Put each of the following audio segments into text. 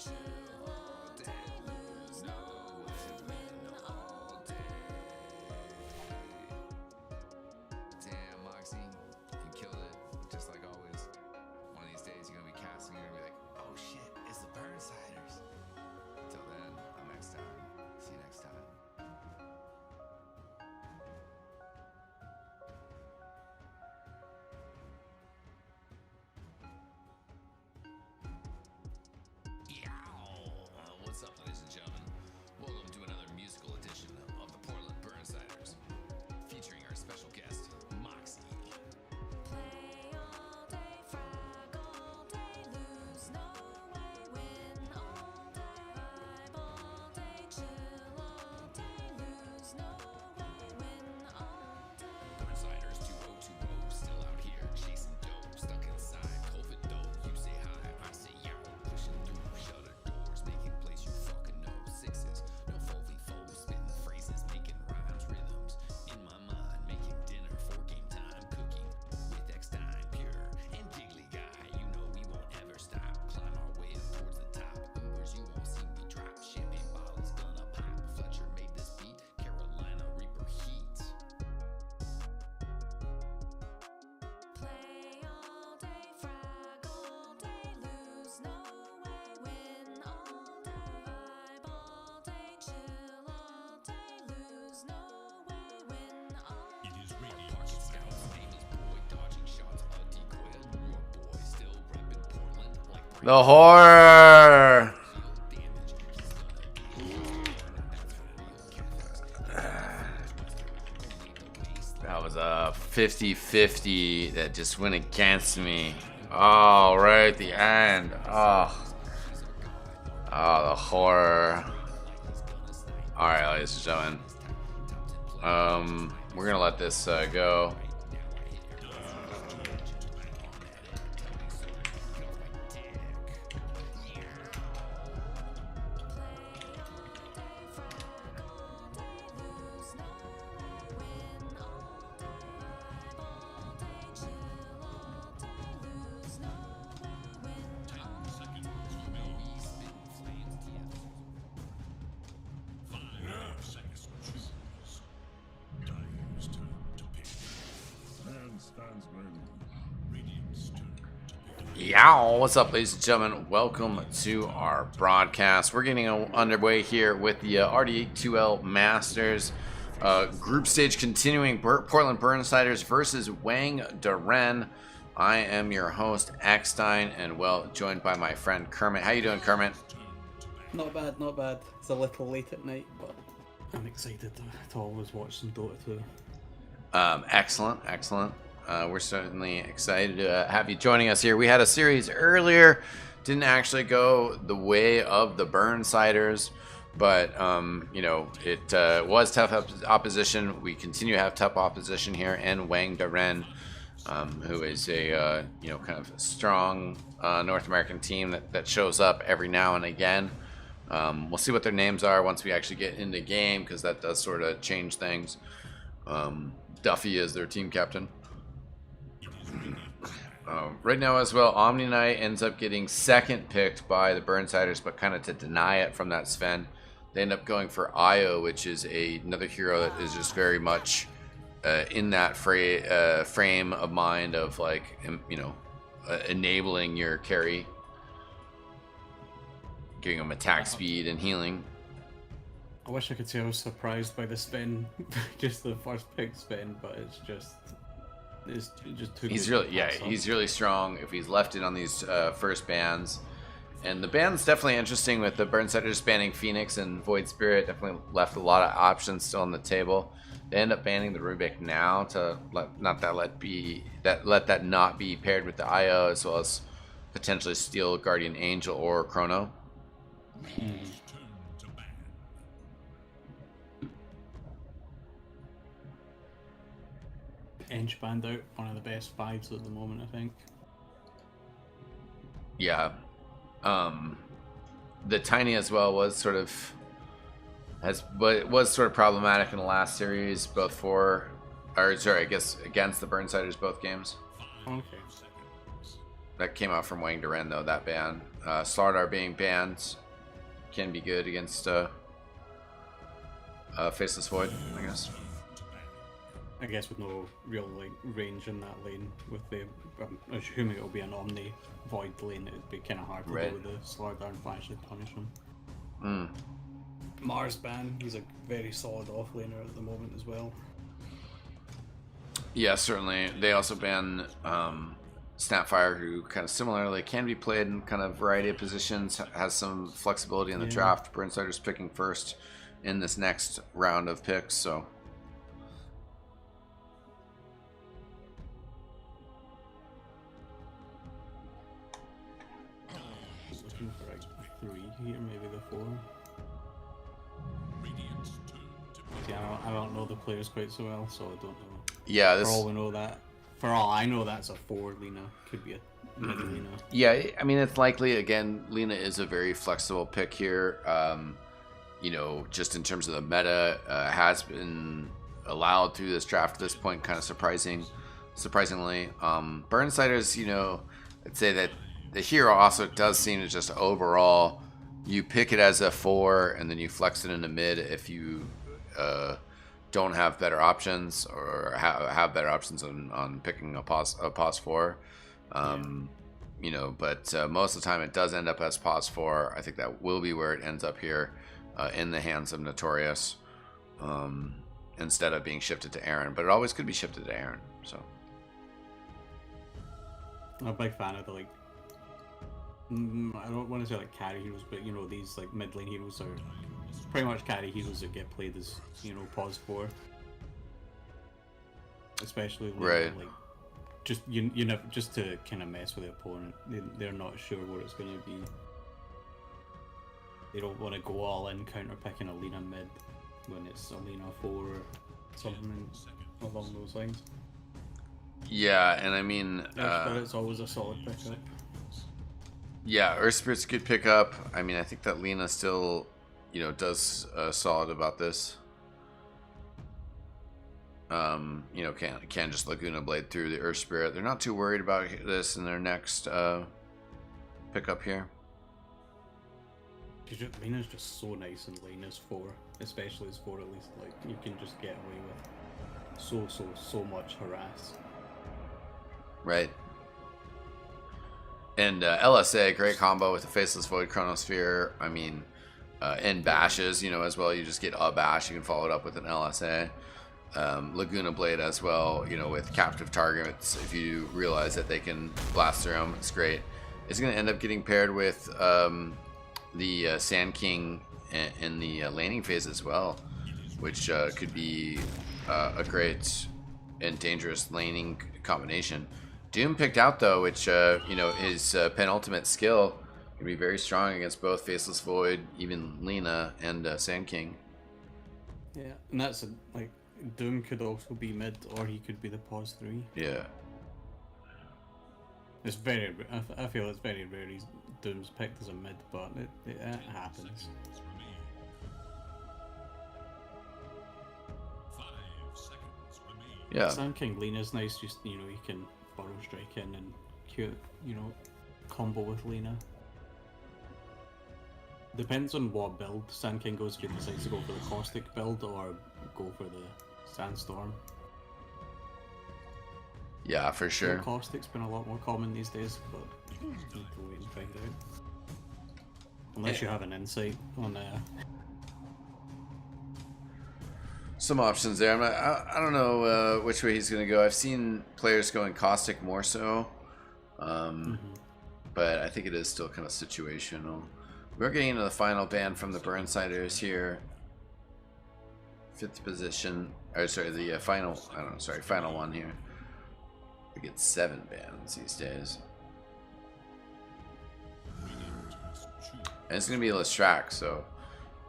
Damn, Moxie, you killed it, just like always. One of these days you're gonna be casting, you're gonna be like, oh shit, it's the Burnsiders. Until then, I'm eXtine. See you next time. What's up, ladies and gentlemen? Welcome to another musical edition of the Portland Burnsiders, featuring our special guest, Moxie. Play all day, frag all day, lose no way, win all day, vibe all day, chill all day, lose no way, win all day. Burnsiders 2020, still out here chasing dope, stuck inside COVID dope. You say hi, I say yow, pushing through shutter doors, making plays you fucking know. Sixes, no 4v4, spitting phrases, making rhymes, rhythms in my mind, making dinner for game time, cooking with eXtine, pure and giggly guy. You know we won't ever stop, climb our way up towards the top. Ubers, you won't see me drop, champagne bottles gonna pop. Fletcher made this beat, Carolina Reaper heat. Play all day, frag all day, lose no way, win all day, vibe all day, chill all day, lose no way, win all day. It is radio. Pocket Scouts, famous boy, dodging shots, a decoy, a New York boy, still repping Portland like The horror. damage. That was a 50-50 that just went against me. Oh, right at the end. Oh, the horror. All right, ladies and gentlemen. We're gonna let this go. Yeah, what's up, ladies and gentlemen? Welcome to our broadcast. We're getting underway here with the RD8-2L Masters group stage, continuing Portland Burnsiders versus Wang Duren. I am your host, eXtine, and well, joined by my friend Kermit. How you doing, Kermit? Not bad, not bad. It's a little late at night, but I'm excited to always watch some Dota 2. Excellent, excellent. We're certainly excited to have you joining us here. We had a series earlier, didn't actually go the way of the Burnsiders, but you know, it was tough opposition. We continue to have tough opposition here, and Wang Duren, who is a you know, kind of strong North American team that shows up every now and again. We'll see what their names are once we actually get into the game, because that does sort of change things. Duffy is their team captain. Right now as well, Omni Knight ends up getting second picked by the Burnsiders, but kind of to deny it from that Sven. They end up going for Io, which is another hero that is just very much in that frame of mind of, like, you know, enabling your carry, giving them attack speed and healing. I wish I could say I was surprised by the spin, just the first pick spin, but it's just too He's good really, to yeah, pass up. he's really strong if he's left in on these first bans. And the ban's definitely interesting with the Burnsiders banning Phoenix and Void Spirit. Definitely left a lot of options still on the table. They end up banning the Rubik now to let that not be paired with the IO, as well as potentially steal Guardian Angel or Chrono. Inch band out, one of the best fives at the moment, I think. Yeah. The Tiny as well was sort of problematic in the last series, both for, or sorry, I guess against the Burnsiders both games. Okay. that came out from Wang Duren though. That ban, Slardar being banned, can be good against Faceless Void, I guess. I guess with no real like range in that lane, with the assuming it'll be an Omni Void lane, it'd be kind of hard to Right. go with the Slardar and actually punish him. Mm. Mars ban, he's a very solid offlaner at the moment as well. Yeah, certainly. They also ban Snapfire, who kind of similarly can be played in kind of variety of positions, has some flexibility in the draft. Burnsider's picking first in this next round of picks, so. Looking for like 3 here, maybe the 4. Yeah, I don't know the players quite so well, so I don't know. Yeah, For this. all we know that, for all I know, that's a 4 Lena. Could be a mid Lena. Yeah, I mean, it's likely. Again, Lena is a very flexible pick here. You know, just in terms of the meta, has been allowed through this draft at this point, kind of surprisingly. Burnsiders, you know, I'd say that the hero also does seem to just overall, you pick it as a 4 and then you flex it into mid if you don't have better options or have better options on picking a pos 4. You know, but most of the time it does end up as pos 4. I think that will be where it ends up here in the hands of Notorious, instead of being shifted to Aaron. But it always could be shifted to Aaron. So I'm a big fan of the like. I don't want to say like carry heroes, but you know these like mid lane heroes are pretty much carry heroes that get played as, you know, pos 4. Especially when, Right. like just you never just to kind of mess with the opponent. They're not sure what it's going to be. They don't want to go all in counter picking a Lena mid when it's a Lena 4 or something along those lines. yeah, and I mean, But it's always a solid pickup. yeah, Earth Spirit's a good pickup. I mean, I think that Lena still, you know, does solid about this. You know, can just Laguna Blade through the Earth Spirit. They're not too worried about this in their next pickup here. Lena's just so nice in lane as 4, especially as 4 at least. Like you can just get away with so much harass. Right. And LSA, great combo with the Faceless Void Chronosphere. I mean, in bashes, you know, as well. You just get a bash. You can follow it up with an LSA. Laguna Blade as well, you know, with captive targets. If you realize that they can blast through them, it's great. It's going to end up getting paired with the Sand King in the laning phase as well, which could be a great and dangerous laning combination. Doom picked out though, which you know, his penultimate skill can be very strong against both Faceless Void, even Lena, and Sand King. Yeah, and that's like Doom could also be mid, or he could be the pos 3. Yeah. It's very. I feel it's very rare Doom's picked as a mid, but it happens. Yeah. Sand King Lena's nice. Just, you know, you can burrow strike in and cute, you know, combo with Lena. Depends on what build Sand King goes. If he decides to go for the caustic build or go for the sandstorm. Yeah, for sure. The caustic's been a lot more common these days, but you need to wait and find out. Unless you have an insight on Some options there. I don't know which way he's going to go. I've seen players going caustic more so, but I think it is still kind of situational. We're getting into the final ban from the Burnsiders here. 5th position, or sorry, the final. I don't know. Sorry, final one here. We get 7 bans these days. And it's going to be Lestrak, so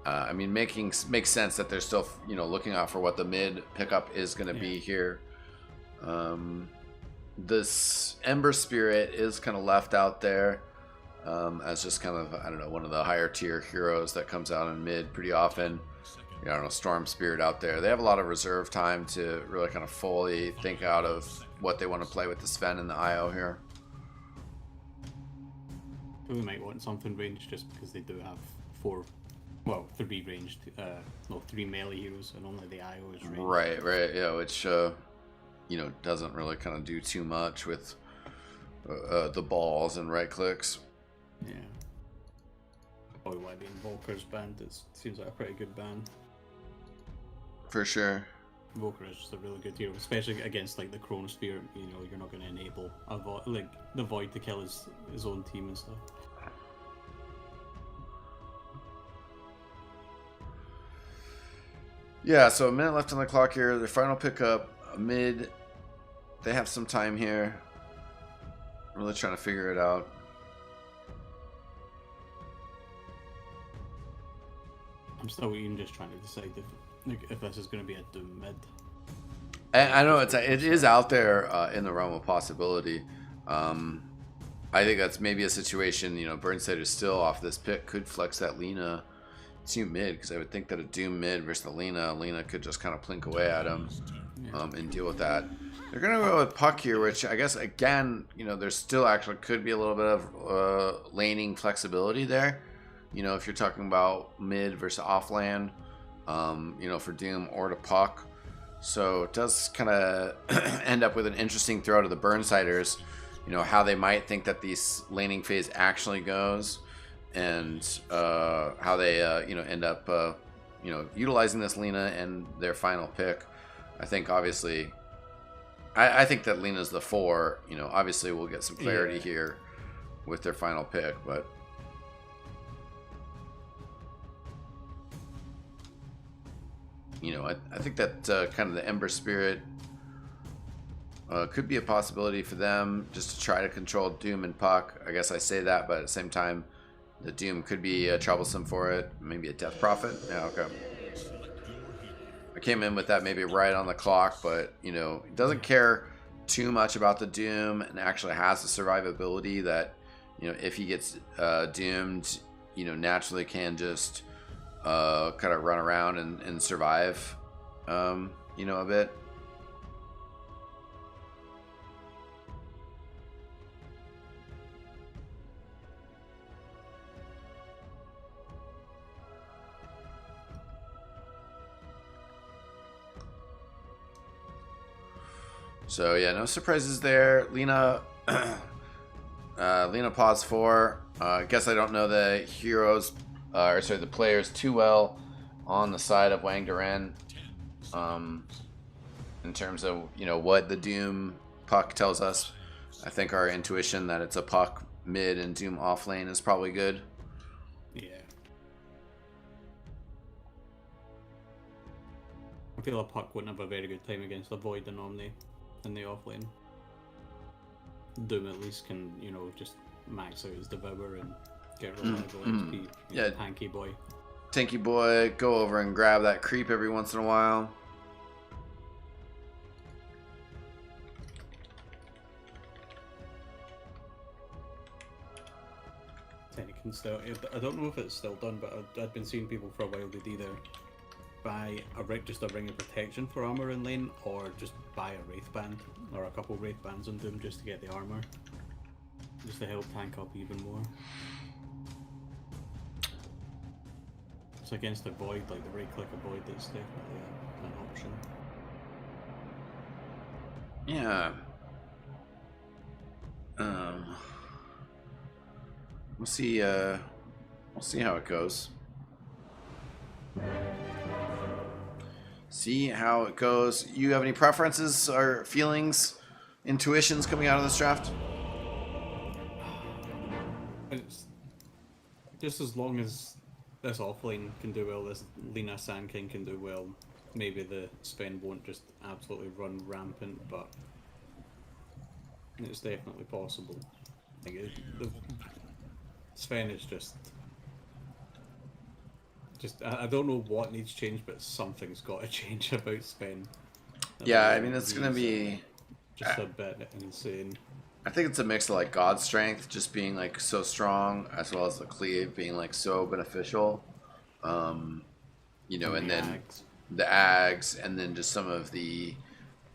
I mean, makes sense that they're still, you know, looking out for what the mid pickup is going to be here. This Ember Spirit is kind of left out there as just kind of, I don't know, one of the higher tier heroes that comes out in mid pretty often. You know, I don't know, Storm Spirit out there. They have a lot of reserve time to really kind of fully think out of what they want to play with the Sven and the IO here. We might want something ranged just because they do have three ranged, three melee heroes, and only the IO is ranged. Right, yeah, which doesn't really kind of do too much with the balls and right clicks. Yeah. Probably why the Invoker's banned. It seems like a pretty good ban. For sure. Invoker is just a really good hero, especially against like the Chronosphere. You're not going to enable the Void to kill his own team and stuff. Yeah, so a minute left on the clock here. Their final pickup, mid. They have some time here. Really trying to figure it out. I'm still even just trying to decide if this is going to be a Doom mid. I know it is out there in the realm of possibility. I think that's maybe a situation. Burnside is still off this pick. Could flex that Lina to mid, because I would think that a Doom mid versus the Lina could just kind of plink away at him and deal with that. They're gonna go with Puck here, which I guess again, there's still actually could be a little bit of laning flexibility there. If you're talking about mid versus offlane, for Doom or to Puck. So it does kind of end up with an interesting throw to the Burnsiders, how they might think that this laning phase actually goes, and how they end up utilizing this Lina and their final pick. I think obviously I think that Lena's the 4. Obviously we'll get some clarity here with their final pick, but I think that kind of the Ember Spirit could be a possibility for them, just to try to control Doom and Puck. I guess I say that, but at the same time, the Doom could be troublesome for it. Maybe a Death Prophet. Yeah, okay. I came in with that maybe right on the clock, but doesn't care too much about the Doom, and actually has the survivability that if he gets doomed, naturally can just kind of run around and survive, a bit. So yeah, no surprises there. Lina pause 4. I guess I don't know the heroes, the players too well on the side of Wang Duran, in terms of what the Doom Puck tells us. I think our intuition that it's a Puck mid and Doom off lane is probably good. Yeah. I feel like Puck wouldn't have a very good time against the Void and Omni in the off lane. Doom at least can, just max out his Devour and get reliable XP. Yeah. Tanky boy. Tanky boy, go over and grab that creep every once in a while. Can still, I don't know if it's still done, but I'd been seeing people for a while that either buy just a ring of protection for armor in lane, or just buy a wraith band or a couple wraith bands on Doom just to get the armor, just to help tank up even more. It's against the Void, like the right click avoid, that's definitely an option. Yeah. We'll see. We'll see how it goes. See how it goes. You have any preferences or feelings, intuitions coming out of this draft? It's just as long as this offlane can do well, this Lina Sand King can do well. Maybe the Sven won't just absolutely run rampant, but it's definitely possible. Sven is just I don't know what needs change, but something's got to change about Sven. Yeah, I mean, it's gonna be just a bit insane. I think it's a mix of like God strength just being like so strong, as well as the cleave being like so beneficial. And then the ags, and then just some of the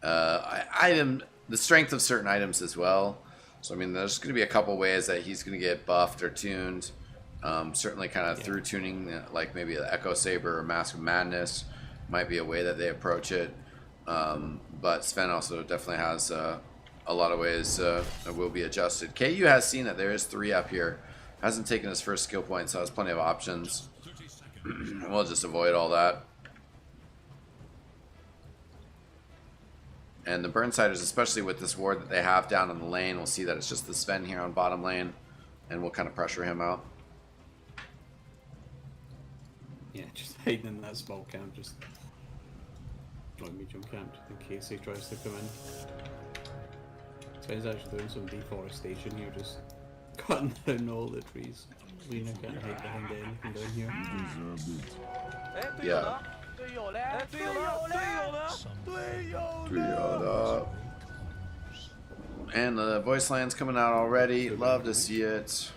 the strength of certain items as well. So I mean, there's going to be a couple ways that he's going to get buffed or tuned. Certainly, kind of through tuning, like maybe the Echo Saber or Mask of Madness might be a way that they approach it. But Sven also definitely has a lot of ways that will be adjusted. KU has seen that there is 3 up here. Hasn't taken his first skill point, so has plenty of options. We'll just avoid all that. And the Burnsiders, especially with this ward that they have down in the lane, we'll see that it's just the Sven here on bottom lane, and we'll kind of pressure him out. Yeah, just hiding in that small camp, just join medium camp in case he tries to come in. So he's actually doing some deforestation here, just cutting down all the trees. Lena can't hide behind anything down here. Yeah. And the voice line's coming out already. Love to see it.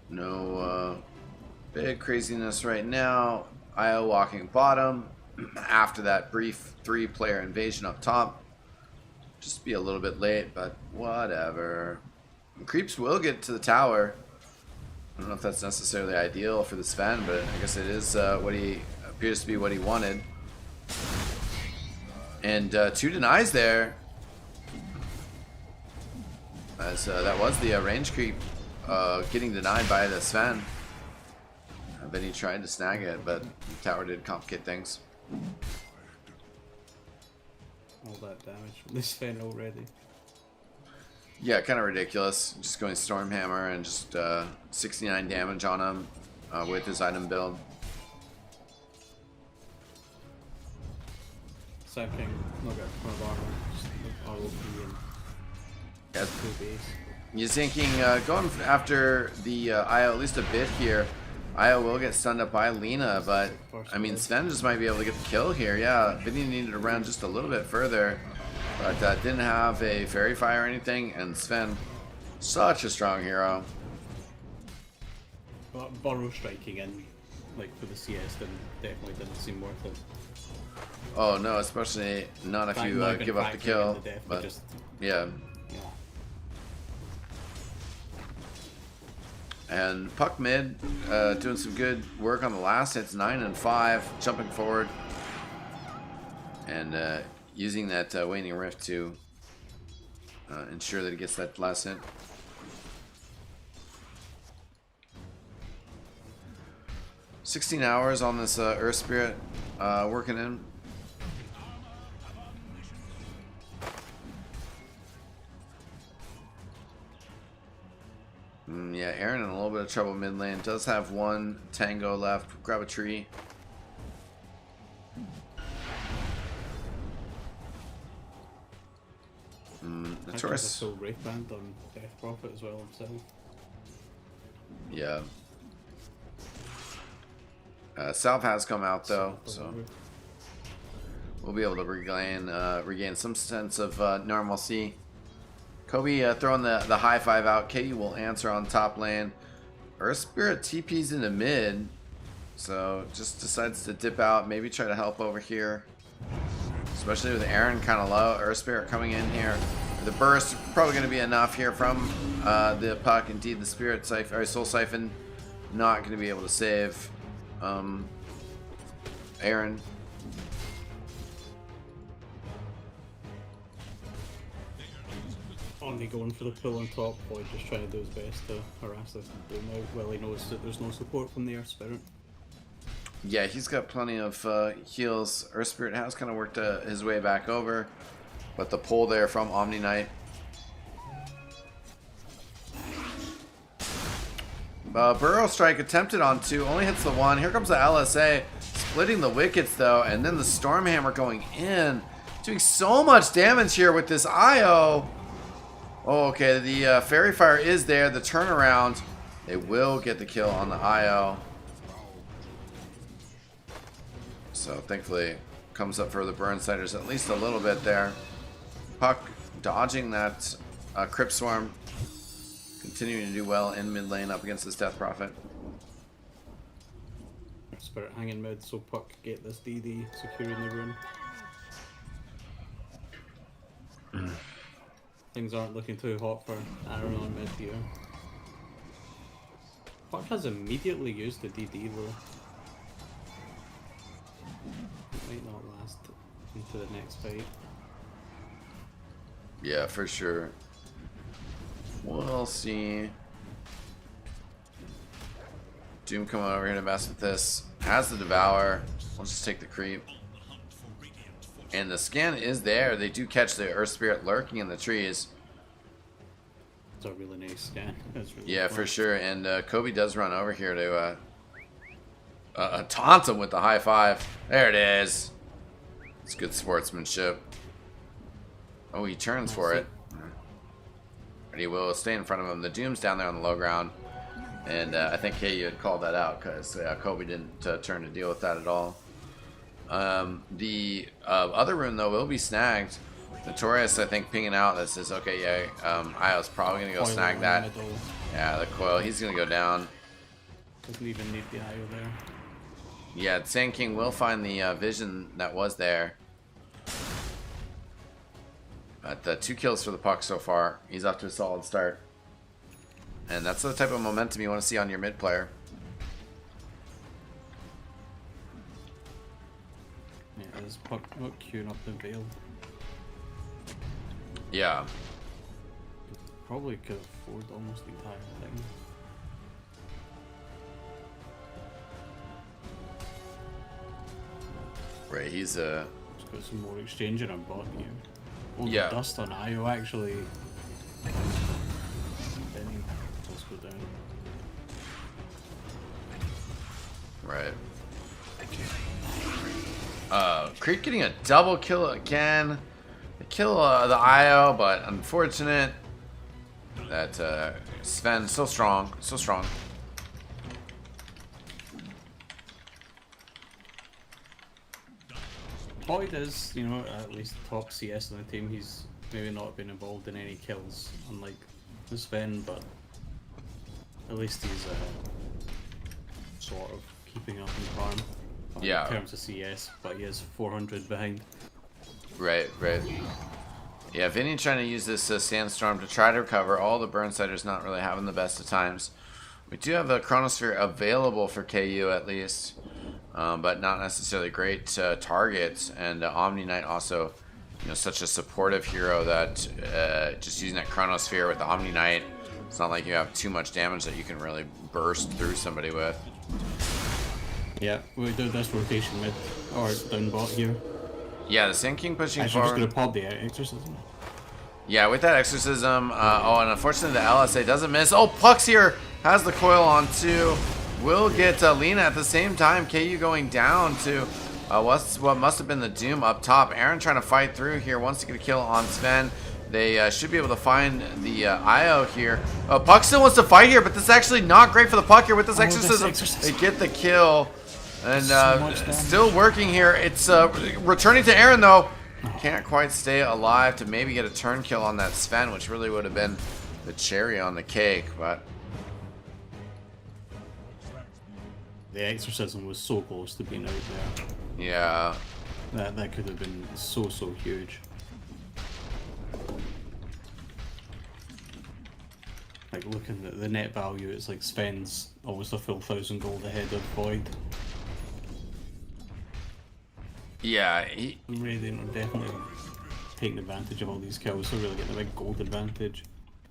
No big craziness right now. IO walking bottom after that brief 3-player invasion up top. Just be a little bit late, but whatever. Creeps will get to the tower. I don't know if that's necessarily ideal for the Sven, but I guess it is what he appears to be what he wanted. And 2 denies there. As that was the range creep getting denied by the Sven. Then he tried to snag it, but the tower did complicate things. All that damage from this Sven already. Yeah, kind of ridiculous. Just going Stormhammer and just 69 damage on him with his item build. Sacking, not got a ton of armor, just ROP and Yeah. 2 base. You're thinking going after the IO at least a bit here. IO will get stunned up by Lena, but I mean Sven just might be able to get the kill here. Yeah, Vinny needed to run just a little bit further, but didn't have a Fairy Fire or anything. And Sven, such a strong hero. But Burrow striking in, like for the CS, definitely didn't seem worth it. Oh no, especially not if you give up the kill. But just, yeah. And Puck mid doing some good work on the last hits, 9 and 5, jumping forward and using that waning rift to ensure that he gets that last hit. "16 hours on this Earth Spirit working in." Yeah, Aaron in a little bit of trouble mid lane. Does have 1 tango left. Grab a tree. The Taurus. So Wraith Band on Death Prophet as well himself. Yeah. Salve has come out though, so we'll be able to regain some sense of normalcy. Kobe throwing the high 5 out. KU will answer on top lane. Earth Spirit TP's into mid, so just decides to dip out, maybe try to help over here. Especially with Aaron kind of low. Earth Spirit coming in here. The burst probably going to be enough here from the Puck. Indeed, the Spirit Siphon, or Soul Siphon, not going to be able to save Aaron. Only going for the pull on top, Boyd just trying to do his best to harass this boom out. Well, he knows that there's no support from the Earth Spirit. Yeah, he's got plenty of heals. Earth Spirit has kind of worked his way back over, but the pull there from Omni Knight. Burrow Strike attempted on 2, only hits the 1. Here comes the LSA, splitting the wickets though, and then the Stormhammer going in, doing so much damage here with this IO. Oh, okay, the Fairy Fire is there, the turnaround. They will get the kill on the IO. So thankfully comes up for the Burnsiders at least a little bit there. Puck dodging that Crypt Swarm. Continuing to do well in mid lane up against this Death Prophet. Spirit hanging mid, so Puck get this DD securing the room. things aren't looking too hot for Aaron on mid here. Puck has immediately used the DD though. It might not last into the next fight. Yeah, for sure. We'll see. Doom coming over here to mess with this. Has the Devour. We'll just take the creep. And the scan is there. They do catch the Earth Spirit lurking in the trees. It's a really nice scan. That's really Yeah, fun. for sure. And Kobe does run over here to taunt him with the high five. There it is. It's good sportsmanship. Oh, he turns for it. And he will stay in front of him. The Doom's down there on the low ground. And I think KU had called that out because Kobe didn't turn to deal with that at all. The other rune, though, will be snagged. Notorious, I think, pinging out that says, okay, yeah, Io's probably going to go Coil snag in that. the middle. Yeah, the coil. He's going to go down. Doesn't even need the IO there. Yeah, Sand King will find the vision that was there. But 2 kills for the puck so far. He's off to a solid start. And that's the type of momentum you want to see on your mid player. Yeah, there's Puck queuing up the Veil. Yeah. Probably could afford almost the entire thing. Right, he's Just got some more exchange in our bot here. Oh, Yeah. the dust on IO actually. Benny, let's go down. right. Creep getting a double kill again. They kill the IO, but unfortunate that Sven so strong, so strong. Boyd is, you know, at least top CS on the team. He's maybe not been involved in any kills, unlike Sven, but at least he's sort of keeping up in farm. Yeah. In terms of CS, but he is 400 behind. Right, right. Yeah, Vinny trying to use this sandstorm to try to recover. All the Burnsiders not really having the best of times. We do have a Chronosphere available for KU at least, but not necessarily great targets. And Omni Knight also, you know, such a supportive hero that just using that Chronosphere with the Omni Knight, it's not like you have too much damage that you can really burst through somebody with. Yeah, we do this rotation mid or down bot here. Yeah, the Sand King pushing Actually, just forward. gonna pop the exorcism. Yeah, with that exorcism. Oh, and unfortunately the LSA doesn't miss. Oh, Puck's here. Has the coil on too. Will get Lena at the same time. KU going down to what must have been the Doom up top. Aaron trying to fight through here. Wants to get a kill on Sven. They should be able to find the IO here. Puck still wants to fight here, but this is actually not great for the Puck here with this exorcism. They get the kill. And still working here. It's returning to Aaron though. Can't quite stay alive to maybe get a turn kill on that Sven, which really would have been the cherry on the cake. But The exorcism was so close to being out there. yeah, That could have been so huge. Like looking at the net value, it's like Sven's almost a full 1,000 gold ahead of Void. yeah, Really, definitely taking advantage of all these kills, so really getting a big gold advantage.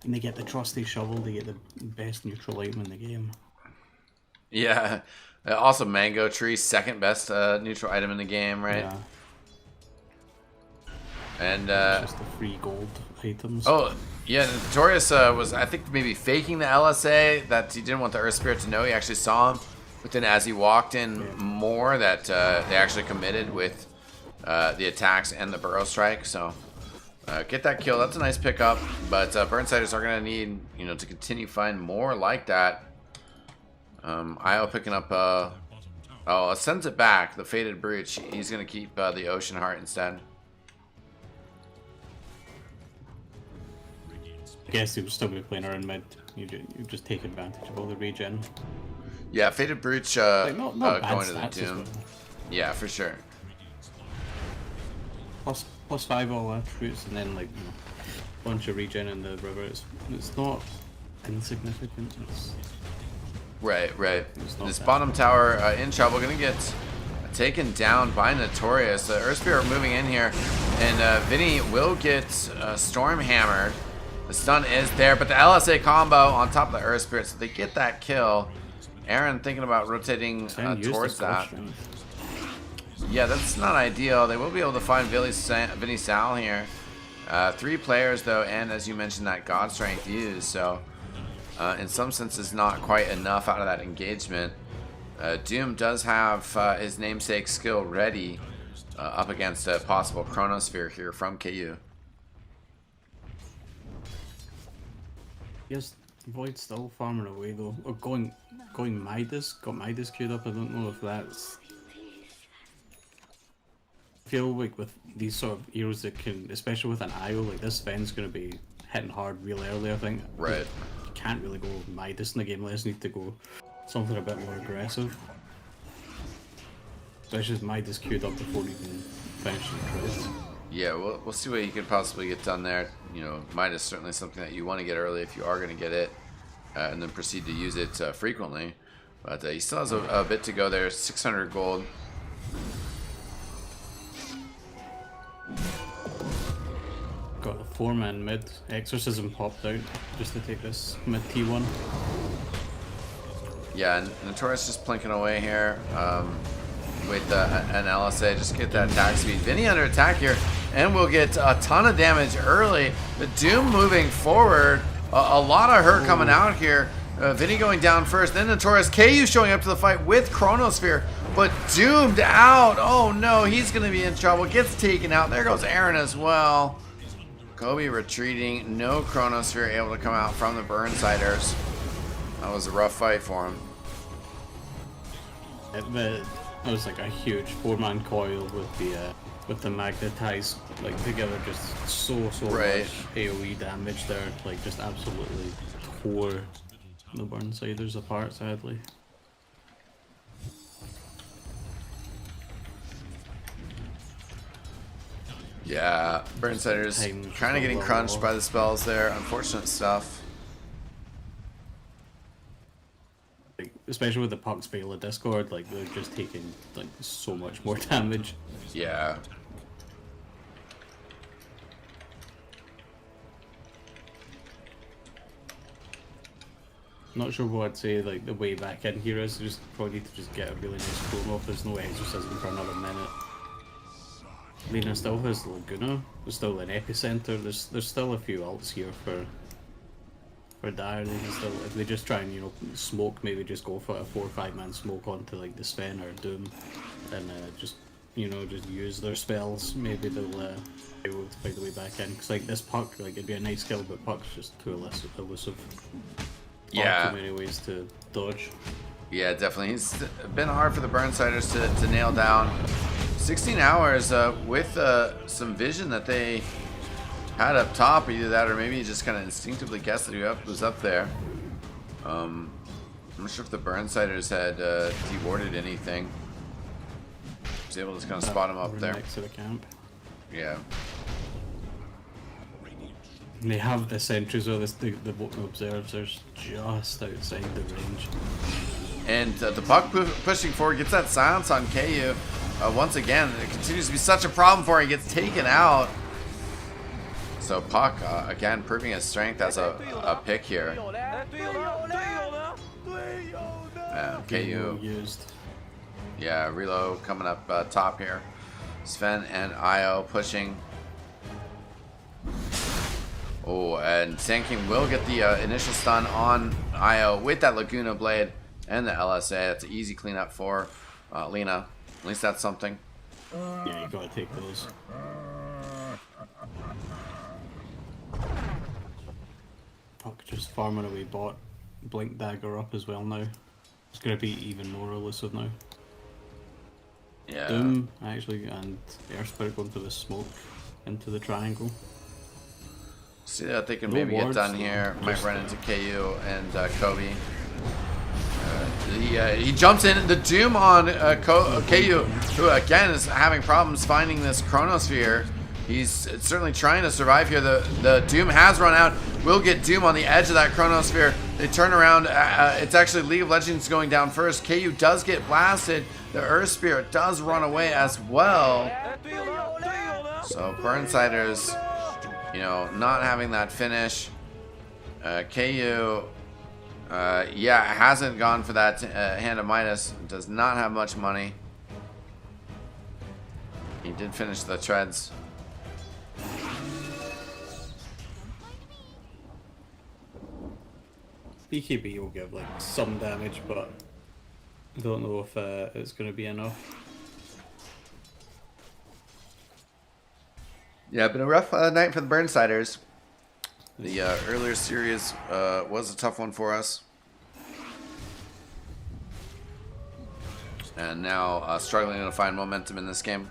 And they get the trusty shovel, they get the best neutral item in the game. yeah. Also, Mango Tree, second best neutral item in the game, right? Yeah, And just the free gold items. oh, yeah, Notorious was, I think, maybe faking the LSA, that he didn't want the Earth Spirit to know he actually saw him. But then as he walked in more, that they actually committed with the attacks and the Burrow Strike. So get that kill. That's a nice pickup. But Burnsiders are going to need, you know, to continue find more like that. IO picking up, sends it back. The Faded Breach. He's going to keep the Ocean Heart instead. I guess he would still be playing around mid. You just take advantage of all the regen. Yeah, Faded Breach Like, not bad going to the stats as Doom. well. Yeah, for sure. Plus 5 all attributes, and then like, you know, bunch of regen in the river. It's not insignificant. It's Right. not This bad. bottom tower in trouble, gonna get taken down by Notorious. The Earth Spirit moving in here, and Vinny will get Storm Hammered. The stun is there, but the LSA combo on top of the Earth Spirit, so they get that kill. Aaron thinking about rotating towards that. Yeah, that's not ideal. They will be able to find Vinny Sal here. 3 players though, and as you mentioned, that God Strength used, so in some senses not quite enough out of that engagement. Doom does have his namesake skill ready up against a possible Chronosphere here from KU. Yes, Void's still farming away though. Or going Midas, got Midas queued up. I don't know if that's. I feel like with these sort of heroes that can, especially with an IO, like this Sven's gonna be hitting hard real early, I think. Right. You can't really go Midas in the game, let's need to go something a bit more aggressive. Especially as Midas queued up before even finishing the credits. Yeah, we'll see what he could possibly get done there. You know, Midas certainly something that you want to get early if you are going to get it, and then proceed to use it frequently. But he still has a bit to go there. 600 gold. Got a 4-man mid. Exorcism popped out just to take this mid T1. Yeah, and Notorious just plinking away here with an LSA. Just get that attack speed. Vinny under attack here, and we'll get a ton of damage early. The Doom moving forward. A lot of hurt coming out here. Vinny going down first, then Notorious. KU showing up to the fight with Chronosphere, but doomed out. Oh no, he's going to be in trouble. Gets taken out. There goes Aaron as well. Kobe retreating. No Chronosphere able to come out from the Burnsiders. That was a rough fight for him. That was like a huge 4-man coil with the magnetized like together, just so Right. much AoE damage there, like just absolutely tore the Burnsiders apart, sadly. Yeah, Burnsiders Time kind of getting so crunched low. by the spells there. Unfortunate stuff. Like, especially with the Puck's Veil of Discord, like they're just taking like so much more damage. Yeah. Not sure what I'd say like the way back in here is. Just probably need to just get a really nice promo if there's no exorcism for another minute. Lena still has Laguna. There's still an epicenter. There's still a few ults here for Dire. They can still, if they just try and smoke, maybe just go for a 4 or 5 man smoke onto like the Sven or Doom, and just just use their spells. Maybe they'll be able to fight the way back in. Cause like this Puck, like it'd be a nice kill, but Puck's just too elusive. Yeah. Too many ways to dodge. Yeah, definitely. He's been hard for the Burnsiders to nail down. 16 hours with some vision that they had up top. Either that or maybe he just kind of instinctively guessed that he was up there. I'm not sure if the Burnsiders had dewarded anything. He was able to kind of spot him up We're there. next to the camp. Yeah. And they have the sentries, or the observers are just outside the range. And the Puck pushing forward gets that silence on KU. Once again, it continues to be such a problem for him. He gets taken out. So Puck, again, proving his strength as a pick here. KU, used. yeah, reload coming up top here. Sven and Io pushing. Oh, and Sand King will get the initial stun on Io with that Laguna Blade and the LSA. That's an easy cleanup for Lena. At least that's something. Yeah, you gotta take those. Puck just farming away bot. Blink Dagger up as well now. It's gonna be even more elusive now. Yeah. Doom, actually, and Air Spirit going for the smoke into the triangle. See that they can No maybe get wards, done though. here. Might Just- run into KU and Kobe. He jumps in. The Doom on KU, who again is having problems finding this Chronosphere. He's certainly trying to survive here. The Doom has run out. We'll get Doom on the edge of that Chronosphere. They turn around. It's actually League of Legends going down first. KU does get blasted. The Earth Spirit does run away as well. So Burnsiders, you know, not having that finish. KU, yeah, hasn't gone for that Hand of Midas. Does not have much money. He did finish the treads. BKB will give like some damage, but I don't know if it's going to be enough. Yeah, been a rough night for the Burnsiders. The earlier series was a tough one for us. And now struggling to find momentum in this game.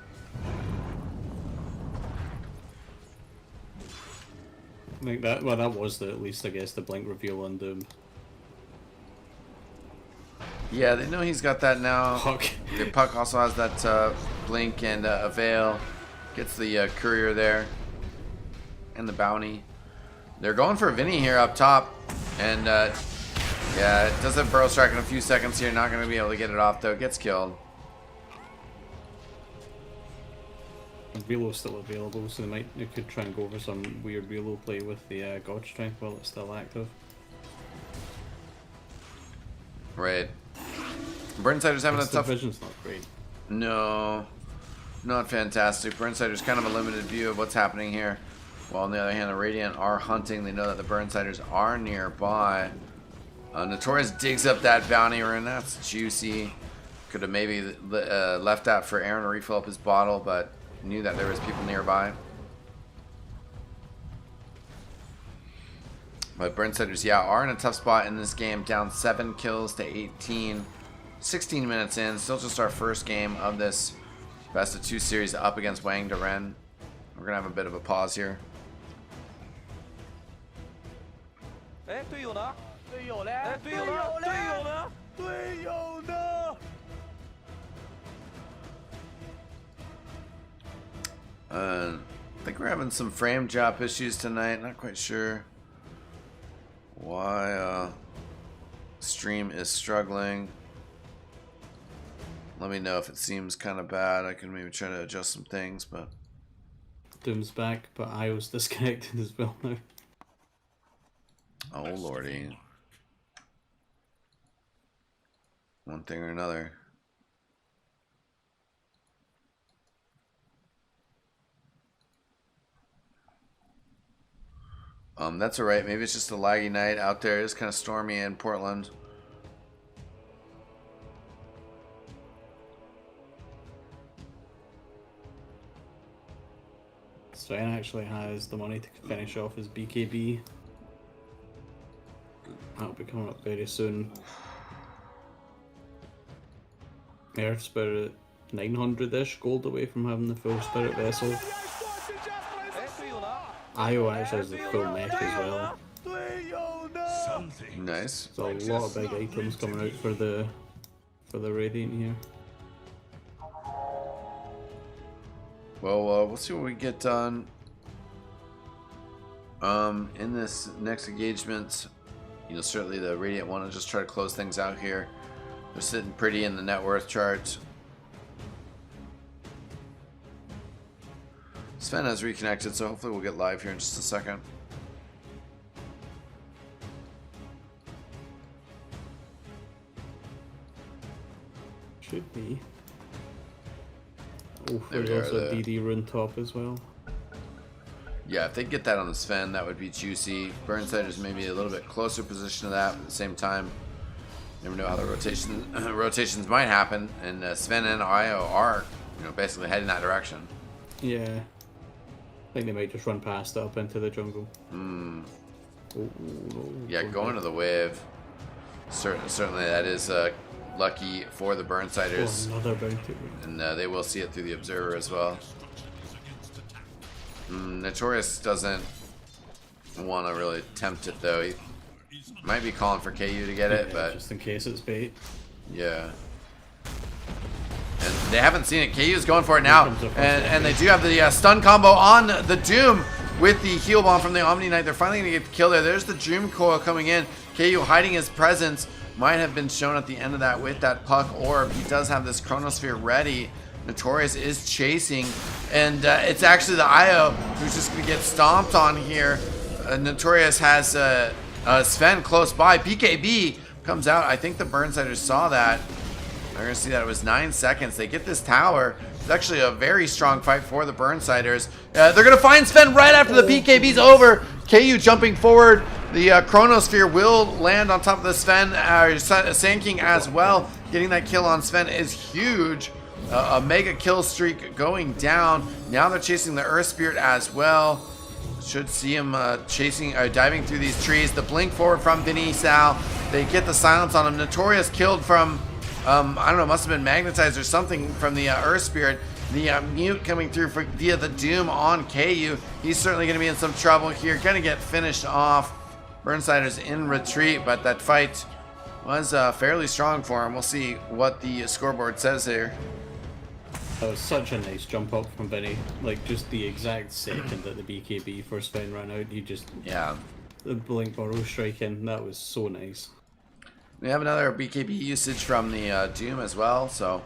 I think that, well, that was at least, I guess, the blink reveal on Doom. Yeah, they know he's got that now. Puck. The Puck also has that blink and a veil. Gets the courier there. And the bounty. They're going for Vinny here up top. And yeah, it does have Burrow Strike in a few seconds here. Not going to be able to get it off though. Gets killed. Relo's still available, so they could try and go for some weird relo play with the God Strength while it's still active. Right. Burnsiders having a tough... vision's not great. No. Not fantastic. Burnsiders kind of a limited view of what's happening here. While on the other hand, the Radiant are hunting. They know that the Burnsiders are nearby. Notorious digs up that bounty rune. That's juicy. Could have maybe left that for Aaron to refill up his bottle, but knew that there was people nearby. But Burnsiders, yeah, are in a tough spot in this game. Down 7 kills to 18. 16 minutes in. Still just our first game of this best of 2 series up against Wang Daren. We're going to have a bit of a pause here. I think we're having some frame drop issues tonight. Not quite sure why stream is struggling. Let me know if it seems kind of bad. I can maybe try to adjust some things, but Doom's back, but IO's disconnected as well now. oh lordy. One thing or another. That's alright. Maybe it's just a laggy night out there. It's kind of stormy in Portland. Sven actually has the money to finish off his BKB. That'll be coming up very soon. Earth Spirit 900-ish gold away from having the full Spirit Vessel. IO actually has the full mech as well. Nice. There's a lot of big items coming out for the Radiant here. Well, we'll see what we get done in this next engagement. You know, certainly the Radiant want to just try to close things out here. They're sitting pretty in the net worth chart. Sven has reconnected, so hopefully we'll get live here in just a second. Should be. Oh, There there's we are, also a the- DD rune top as well. Yeah, if they get that on the Sven, that would be juicy. Burnsiders maybe a little bit closer position to that, but at the same time, never know how the rotations might happen. And Sven and IO are, you know, basically heading that direction. Yeah. I think they might just run past it up into the jungle. Hmm. Oh, no. Yeah, going to the wave. Certainly that is lucky for the Burnsiders. Oh, another bounty. And they will see it through the observer as well. Notorious doesn't want to really tempt it though. He might be calling for KU to get it, Yeah, but just in case it's bait. yeah. And they haven't seen it. KU's going for it now. comes the first And they do have the stun combo on the Doom with the heal bomb from the Omni Knight. They're finally going to get the kill there. There's the Doom Coil coming in. KU hiding his presence. Might have been shown at the end of that with that Puck Orb. He does have this Chronosphere ready. Notorious is chasing. And it's actually the IO who's just going to get stomped on here. Notorious has Sven close by. BKB comes out. I think the Burnsiders saw that. They're going to see that it was 9 seconds. They get this tower. It's actually a very strong fight for the Burnsiders. They're going to find Sven right after the BKB's over. KU jumping forward. The Chronosphere will land on top of the Sven. Sand King as well. Getting that kill on Sven is huge. A mega kill streak going down. Now they're chasing the Earth Spirit as well. Should see him diving through these trees. The blink forward from Vinny Sal. They get the silence on him. Notorious killed from, I don't know, must have been magnetized or something from the Earth Spirit. The mute coming through via the Doom on KU. He's certainly going to be in some trouble here. Going to get finished off. Burnsiders in retreat, but that fight was fairly strong for him. We'll see what the scoreboard says here. That was such a nice jump up from Vinny. Like, just the exact second that the BKB for Sven ran out, he just... Yeah. The blink burrow striking, that was so nice. We have another BKB usage from the Doom as well, so...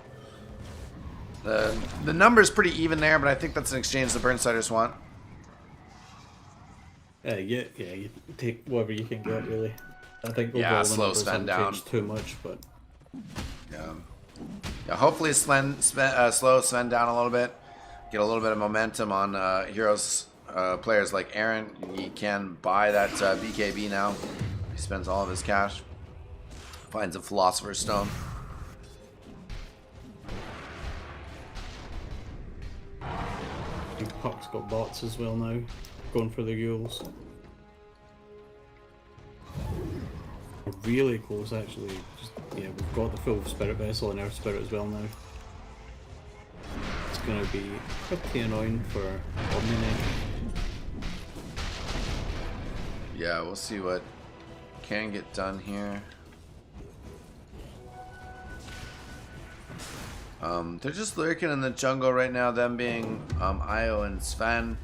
The number's pretty even there, but I think that's an exchange the Burnsiders want. Yeah, you take whatever you can get, really. I think overall the slow numbers Sven haven't down. changed too much, but... Yeah, hopefully slow Sven down a little bit. Get a little bit of momentum on heroes, players like Aaron. He can buy that BKB now. He spends all of his cash. Finds a Philosopher's Stone. I think Puck's got bots as well now, going for the ghouls. We're really close, actually. Yeah, we've got the full Spirit Vessel and Earth Spirit as well now. It's going to be pretty annoying for Omni Knight. Yeah, we'll see what can get done here. They're just lurking in the jungle right now, them being Io and Sven.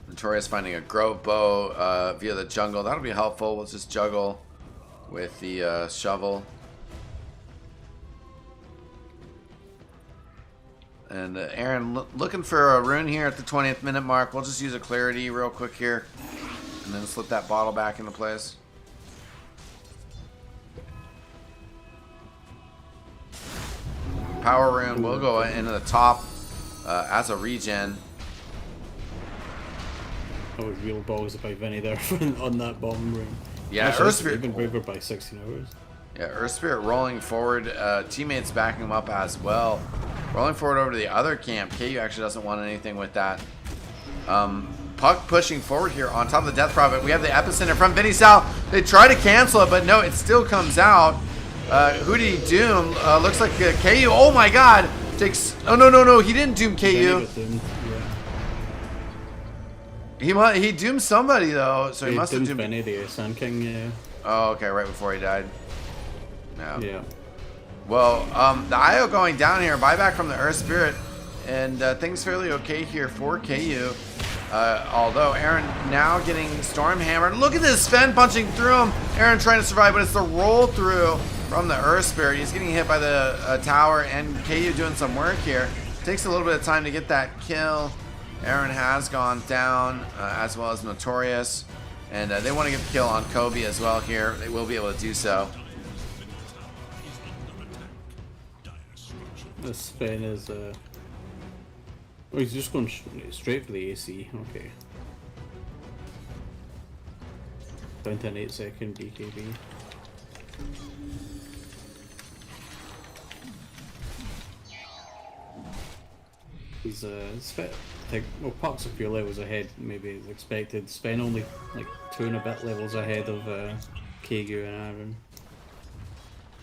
Notorious finding a Grove Bow via the jungle. That'll be helpful. We'll just juggle with the shovel. And Aaron looking for a rune here at the 20th minute mark. We'll just use a clarity real quick here. And then slip that bottle back into place. Power rune will go into the top as a regen. That was real balls by Vinny there on that bottom room. Yeah, Actually, Earth Spirit. even braver by 16 hours. Yeah, Earth Spirit rolling forward. Teammates backing him up as well. Rolling forward over to the other camp. KU actually doesn't want anything with that. Puck pushing forward here on top of the Death Prophet. We have the Epicenter from Vinny Sal. They try to cancel it, but no, it still comes out. Hootie Doom looks like KU. Oh my god! Takes. Oh no! He didn't doom KU. He doomed somebody though, so he must have doomed Benny, the Sand King. Yeah. Oh, okay, right before he died. Yeah. Well, the IO going down here, buyback from the Earth Spirit, and things fairly okay here for KU. Although Aaron now getting storm hammered. Look at this Sven punching through him. Aaron trying to survive, but it's the roll through from the Earth Spirit. He's getting hit by the tower, and KU doing some work here. Takes a little bit of time to get that kill. Aaron has gone down, as well as Notorious, and they want to get the kill on Kobe as well here. They will be able to do so. This Sven is oh, he's just going straight for the AC. Okay. Down to an 8-second BKB. He's Sven, well, Puck's a few levels ahead, maybe as expected. Sven only like 2 and a bit levels ahead of Kegu and Aaron.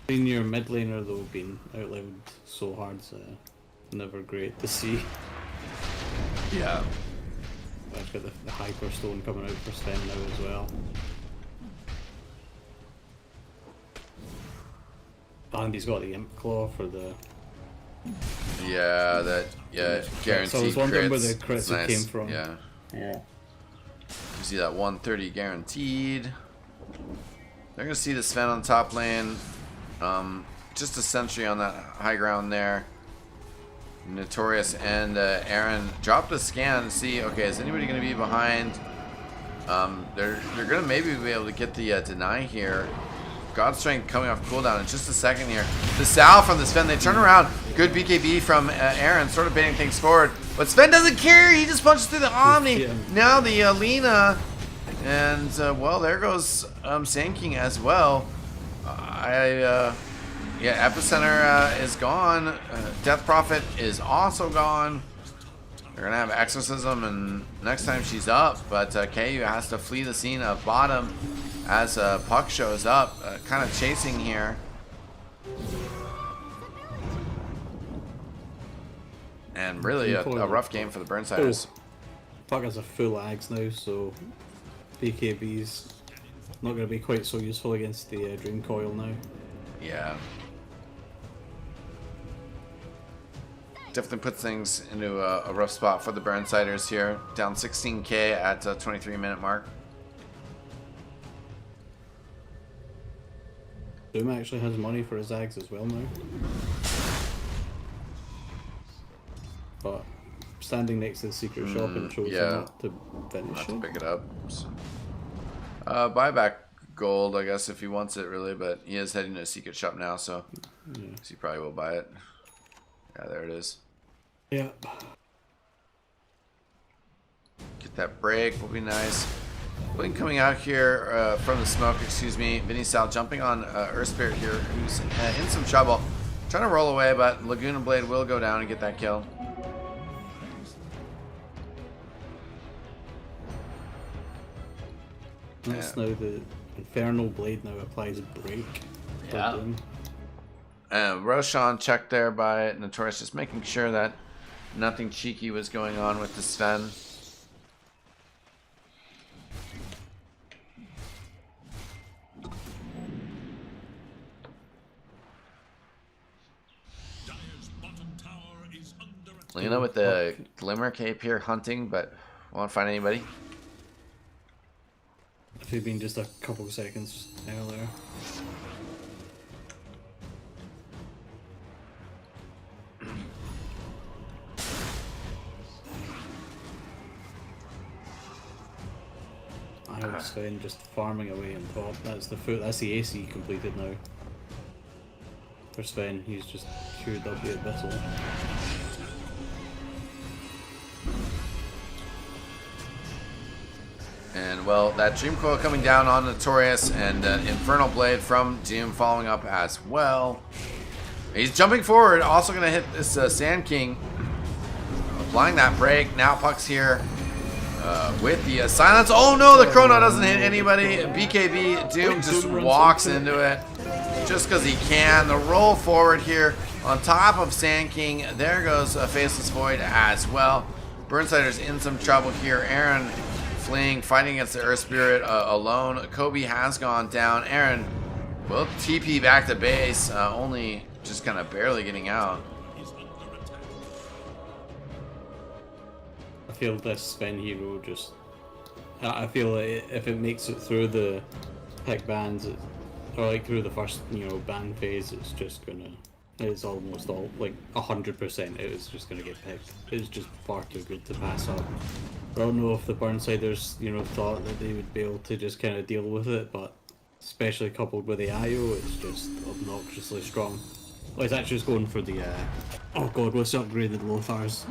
Senior mid laner though being out-leveled so hard's never great to see. Yeah. I've got the Hyper Stone coming out for Sven now as well. and he's got the Imp Claw for the. Yeah, guaranteed So I was wondering where the crits. crits It's nice. came from. Yeah. Yeah. You see that 130 guaranteed. They're gonna see the Sven on the top lane. Just a sentry on that high ground there. Notorious and Aaron dropped a scan to see. Okay, is anybody gonna be behind? They're gonna maybe be able to get the deny here. God Strength coming off cooldown in just a second here. The Sal from the Sven, they turn around. Good BKB from Aaron, sort of baiting things forward. But Sven doesn't care. He just punches through the Omni. Yeah. Now the Lina. And, well, there goes Sand King as well. Yeah, Epicenter is gone. Death Prophet is also gone. They're going to have Exorcism, and next time she's up. But KU has to flee the scene of bottom as Puck shows up, kind of chasing here. And really a rough game for the Burnsiders. Puck has a full Ags now, so BKB's not going to be quite so useful against the Dream Coil now. Yeah. Definitely puts things into a rough spot for the Burnsiders here. Down 16k at 23-minute mark. Doom actually has money for his Ags as well now. But standing next to the secret shop and chose yeah. not to finish Not to it. pick it up. So. Buyback gold, I guess, if he wants it, really. But he is heading to a secret shop now, so he probably will buy it. Yeah, there it is. Yeah. Get that break will be nice. Blink coming out here from the smoke, excuse me. Vinny Sal jumping on Earth Spirit here, who's in some trouble. Trying to roll away, but Laguna Blade will go down and get that kill. That's now the Infernal Blade now applies break. for Yeah. Doom. Roshan checked there by Notorious, just making sure that nothing cheeky was going on with the Sven. Lena with the Glimmer Cape here hunting, but won't find anybody. If it'd been just a couple of seconds earlier. I would Sven just farming away on top. That's the AC completed now. For Sven, he's just queued up the Abyssal. And well, that Dream Coil coming down on Notorious, and Infernal Blade from Doom following up as well. He's jumping forward, also going to hit this Sand King. Applying that break. Now Puck's here with the silence. Oh no, the Chrono doesn't hit anybody. BKB Doom just walks into it just because he can. The roll forward here on top of Sand King. There goes a Faceless Void as well. Burnsider's in some trouble here. Aaron fleeing, fighting against the Earth Spirit alone. Kobe has gone down. Aaron will TP back to base, only just kind of barely getting out. I feel this Sven hero just. I feel like if it makes it through the pick bans, or like through the first ban phase, it's just gonna. It's almost all like 100%. It was just gonna get picked. It's just far too good to pass up. I don't know if the Burnsiders, thought that they would be able to just kind of deal with it, but especially coupled with the IO, it's just obnoxiously strong. Well, it's actually just going for the oh god, what's upgraded Lothar's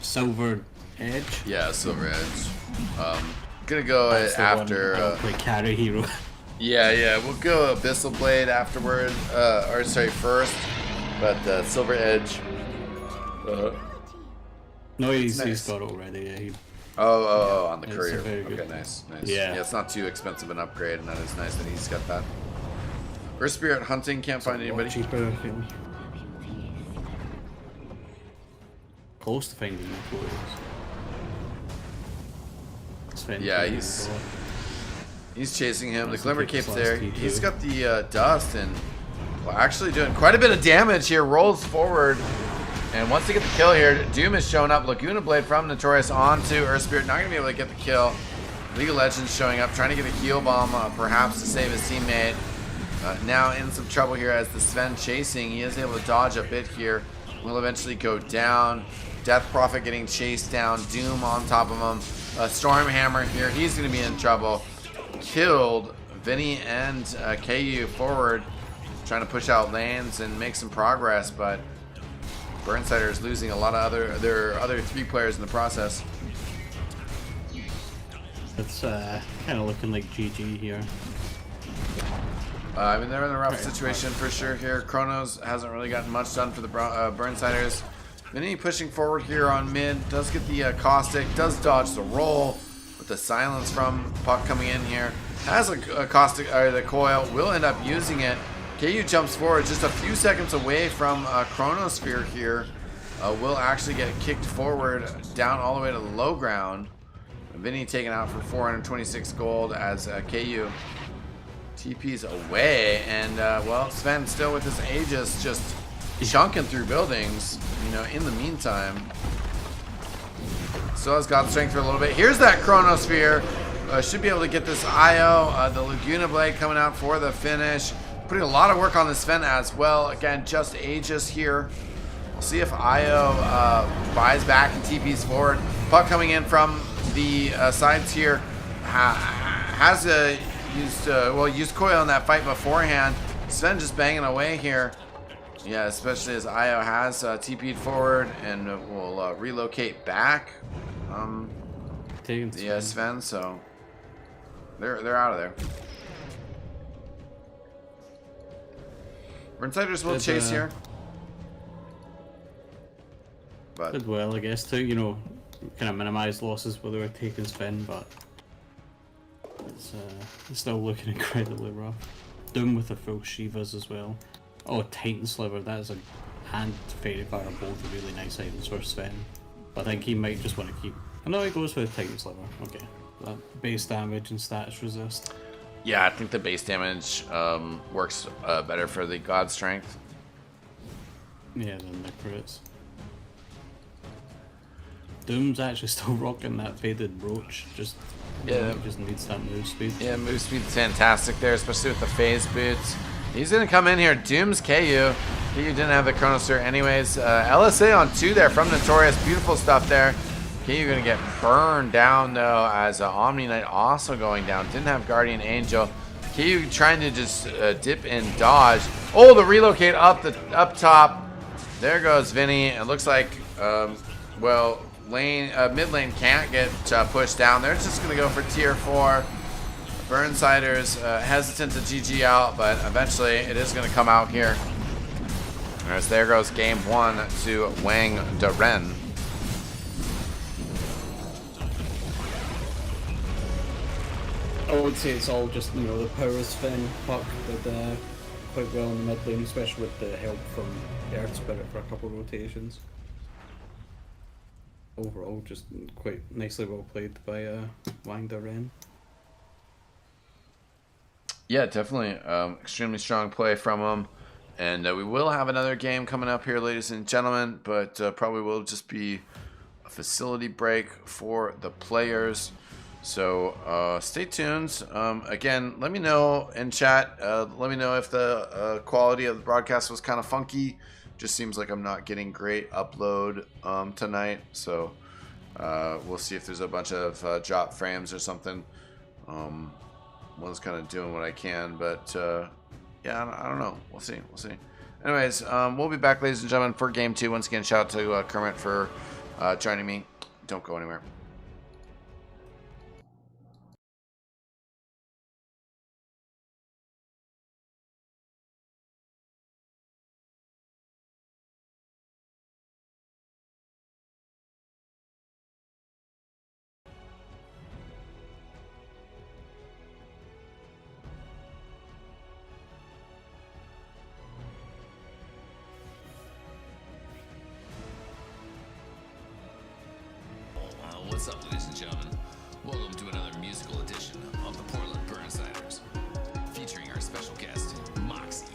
Silver Edge? Yeah, Silver Edge. Gonna go That's the after. one I'll play carry hero. Yeah, we'll go Abyssal Blade afterward. Or sorry, first. But Silver Edge. No, he's Nice. got it already. Yeah, he. Oh, on the It's courier. very good. Okay, nice. Yeah. It's not too expensive an upgrade, and that is nice that he's got that. Earth Spirit hunting, can't find anybody. Cheaper, I feel. Close to finding the clothes. Yeah, he's chasing him. The That's Glimmer the Cape's Cape's there. last key, He's too. got the dust, and Well, actually doing quite a bit of damage here. Rolls forward. And once they get the kill here, Doom is showing up. Laguna Blade from Notorious onto Earth Spirit. Not going to be able to get the kill. League of Legends showing up, trying to get a heal bomb, perhaps to save his teammate. Now in some trouble here as the Sven chasing. He is able to dodge a bit here. Will eventually go down. Death Prophet getting chased down. Doom on top of him. Stormhammer here. He's going to be in trouble. Killed. Vinny and KU forward. Trying to push out lanes and make some progress, but Burnsider is losing a lot of their other 3 players in the process. It's kind of looking like GG here. I mean, they're in a rough situation for sure here. Chronos hasn't really gotten much done for the Burnsiders. Vinny pushing forward here on mid. Does get the caustic. Does dodge the roll with the silence from Puck coming in here. Has a caustic, or the coil. Will end up using it. KU jumps forward just a few seconds away from Chronosphere here. Will actually get kicked forward down all the way to the low ground. Vinny taken out for 426 gold as KU TP's away. And, well, Sven still with his Aegis just chunking through buildings, you know, in the meantime. Still has God Strength for a little bit. Here's that Chronosphere. Should be able to get this IO. The Laguna Blade coming out for the finish. Putting a lot of work on this Sven as well. Again, just Aegis here. We'll see if Io buys back and TP's forward. Puck coming in from the sides here. Has used coil in that fight beforehand. Sven just banging away here. Yeah, especially as Io has TP'd forward and will relocate back. The Sven, so they're out of there. Burnsiders will chase here. But did well, I guess, to, you know, kind of minimize losses while they were taking Sven, but it's still looking incredibly rough. Doom with the full Shivas as well. Oh, Titan Sliver, that is and Fairy Fire are both really nice items for Sven. But I think he might just want to keep... I know he goes for the Titan Sliver. Okay. That base damage and status resist. yeah, I think the base damage works better for the God Strength. Yeah, than the crits. Doom's actually still rocking that faded brooch. Just Yeah. he just needs that move speed. Yeah, move speed's fantastic there, especially with the phase boots. He's gonna come in here. Doom's KU. KU didn't have the Chronosphere anyways. LSA on 2 there from Notorious. Beautiful stuff there. KU gonna get burned down though, as Omni Knight also going down. Didn't have Guardian Angel. KU trying to just dip and dodge. Oh, the relocate up top. There goes Vinny. It looks like well, mid lane can't get pushed down. They're just gonna go for tier 4. Burnsiders hesitant to GG out, but eventually it is going to come out here. As there goes game 1 to Wang Daren. I would say it's all just, you know, the power Sven Puck did quite well in the mid lane, especially with the help from Earth Spirit for a couple of rotations. Overall, just quite nicely well played by Wang Daren. Yeah, definitely. Extremely strong play from him. And we will have another game coming up here, ladies and gentlemen, but probably will just be a facility break for the players. So stay tuned. Again, let me know in chat. Let me know if the quality of the broadcast was kind of funky. Just seems like I'm not getting great upload tonight. So we'll see if there's a bunch of drop frames or something. One's kind of doing what I can, but yeah, I don't know. We'll see. Anyways, we'll be back, ladies and gentlemen, for game 2. Once again, shout out to Kermit for joining me. Don't go anywhere. What's up, ladies and gentlemen? Welcome to another musical edition of the Portland Burnsiders, featuring our special guest, Moxie.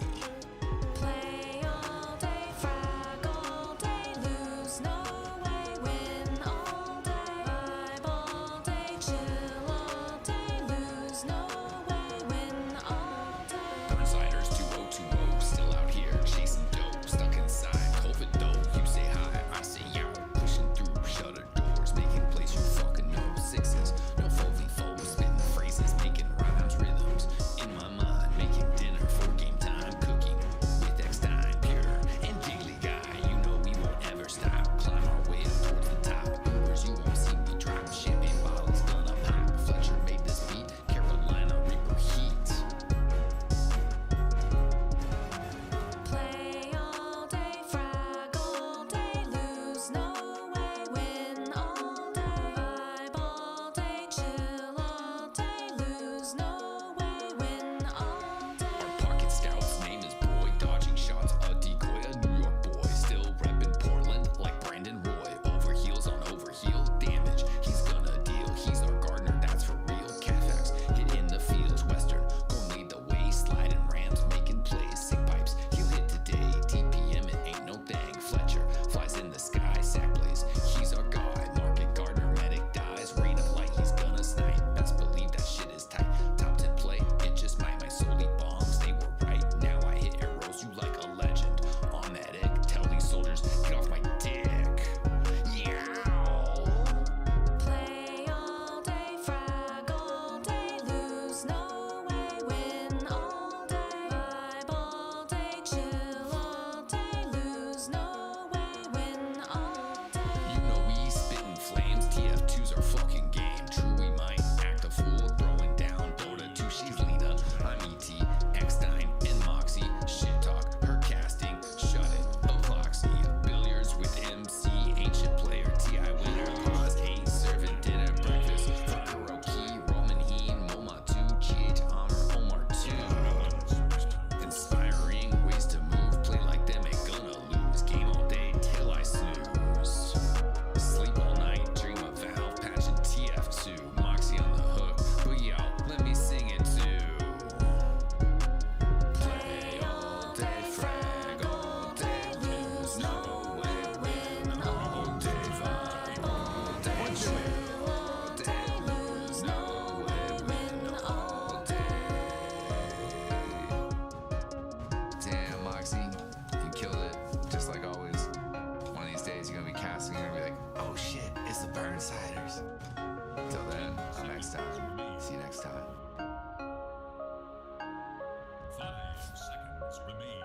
seconds remain.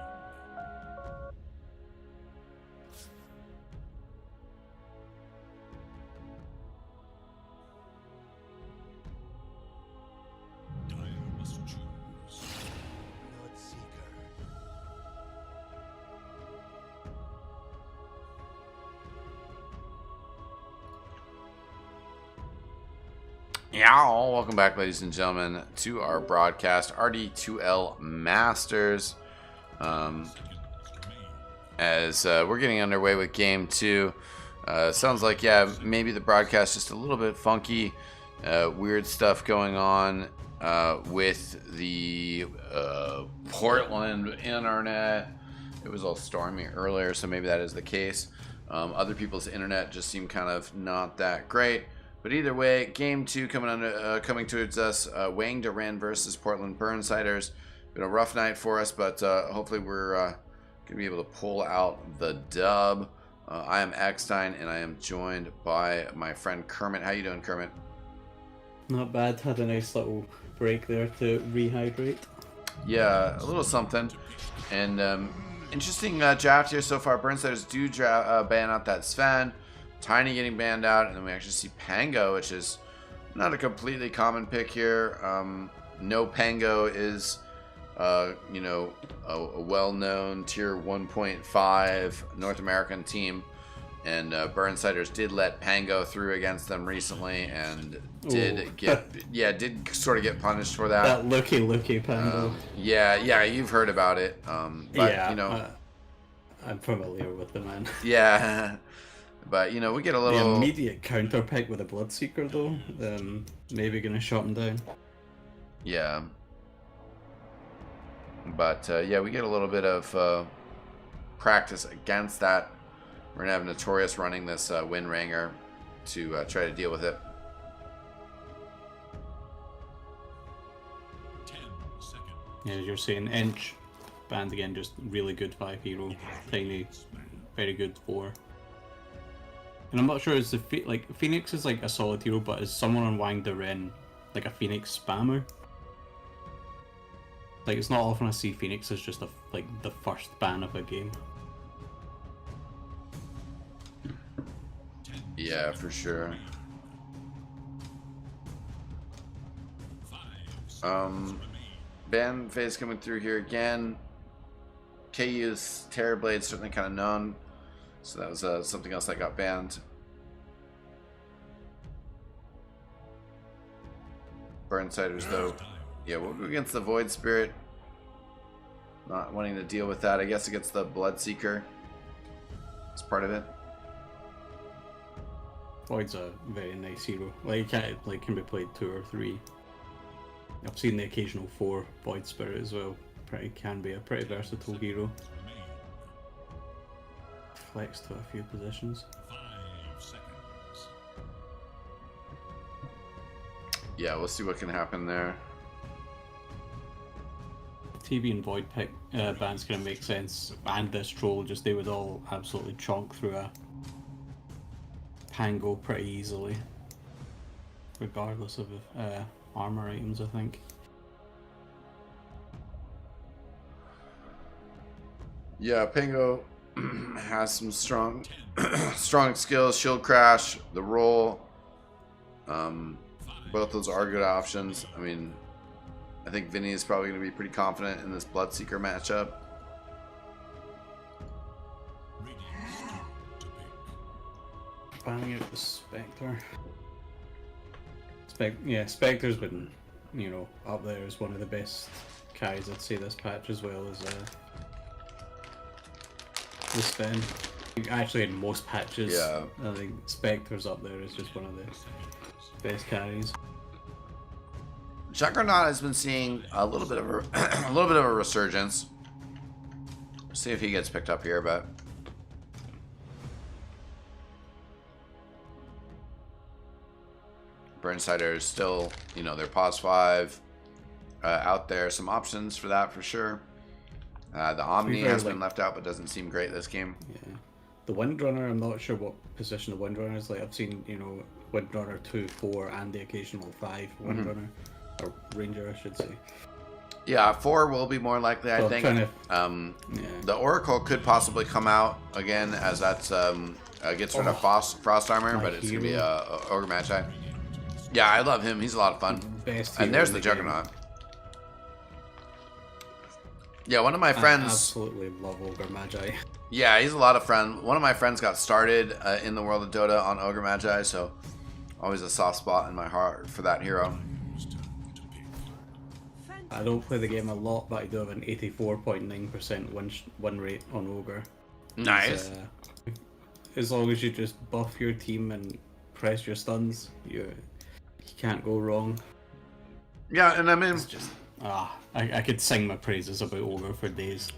Dire must choose. Bloodseeker. Yeah, welcome back, ladies and gentlemen, to our broadcast, RD2L Masters. As we're getting underway with game 2. Sounds like, yeah, maybe the broadcast just a little bit funky. Weird stuff going on with the Portland internet. It was all stormy earlier, so maybe that is the case. Other people's internet just seemed kind of not that great. But either way, game 2 coming towards us. Wang Duran versus Portland Burnsiders. Been a rough night for us, but hopefully we're going to be able to pull out the dub. I am eXtine, and I am joined by my friend Kermit. How you doing, Kermit? Not bad. Had a nice little break there to rehydrate. Yeah, a little something. And interesting draft here so far. Burnsiders do ban out that Sven. Tiny getting banned out, and then we actually see Pango, which is not a completely common pick here. No Pango is, you know, a well-known tier 1.5 North American team, and Burnsiders did let Pango through against them recently, and did did sort of get punished for that. That looky Pango. Yeah, you've heard about it. But Yeah, you know, I'm familiar with the man. yeah. But, you know, we get a The little... immediate counter pick with a Bloodseeker, though, maybe gonna shut him down. Yeah. But, yeah, we get a little bit of practice against that. We're gonna have Notorious running this Windringer to try to deal with it. 10 seconds. Yeah, as you're saying, Inch, banned again, just really good 5 hero. Tiny, very good 4. And I'm not sure, is the like Phoenix is like a solid hero, but is someone on Wang Duran like a Phoenix spammer? Like, it's not often I see Phoenix as just like the first ban of a game. Yeah, for sure. Ban phase coming through here again. KU's Terrorblade certainly kind of known. So that was something else that got banned. Burnsiders, though, yeah, we'll go against the Void Spirit. Not wanting to deal with that. I guess against the Bloodseeker. It's part of it. Void's a very nice hero. Like, can be played 2 or 3. I've seen the occasional 4 Void Spirit as well. Can be a pretty versatile hero. Flex to a few positions. 5 seconds. Yeah, we'll see what can happen there. TB and Void pick ban's gonna make sense, and this troll, just they would all absolutely chonk through a Pango pretty easily, regardless of armor items, I think. Yeah, Pango has some strong strong skills. Shield Crash, the roll. Both those are good options. I mean, I think Vinny is probably going to be pretty confident in this Bloodseeker matchup. Banning out the Spectre. Spectre's been, you know, up there as one of the best carries, I'd say, this patch, as well as the Sven. Actually, in most patches, Yeah. I think Spectre's up there as just one of the best carries. Juggernaut has been seeing a little bit of a resurgence. See if he gets picked up here, but Burnsider is still, you know, they're pause 5 out there. Some options for that for sure. The Omni has been left out, but doesn't seem great this game. Yeah. The Windrunner, I'm not sure what position the Windrunner is. Like, I've seen, you know, Windrunner 2, 4, and the occasional 5 Windrunner. Or Ranger, I should say. Yeah, 4 will be more likely, I So I'm think. trying Yeah. Yeah. The Oracle could possibly come out again, as that's gets rid of frost armor, my but it's gonna be hero. a Ogre Magi. Yeah, I love him. He's a lot of fun. Best And hero there's in the game. Juggernaut. Yeah, one of my I friends. absolutely love Ogre Magi. Yeah, he's a lot of fun. One of my friends got started in the world of Dota on Ogre Magi, so always a soft spot in my heart for that hero. I don't play the game a lot, but I do have an 84.9% win rate on Ogre. Nice. As long as you just buff your team and press your stuns, you can't go wrong. Yeah, and I mean, It's just I could sing my praises about Ogre for days.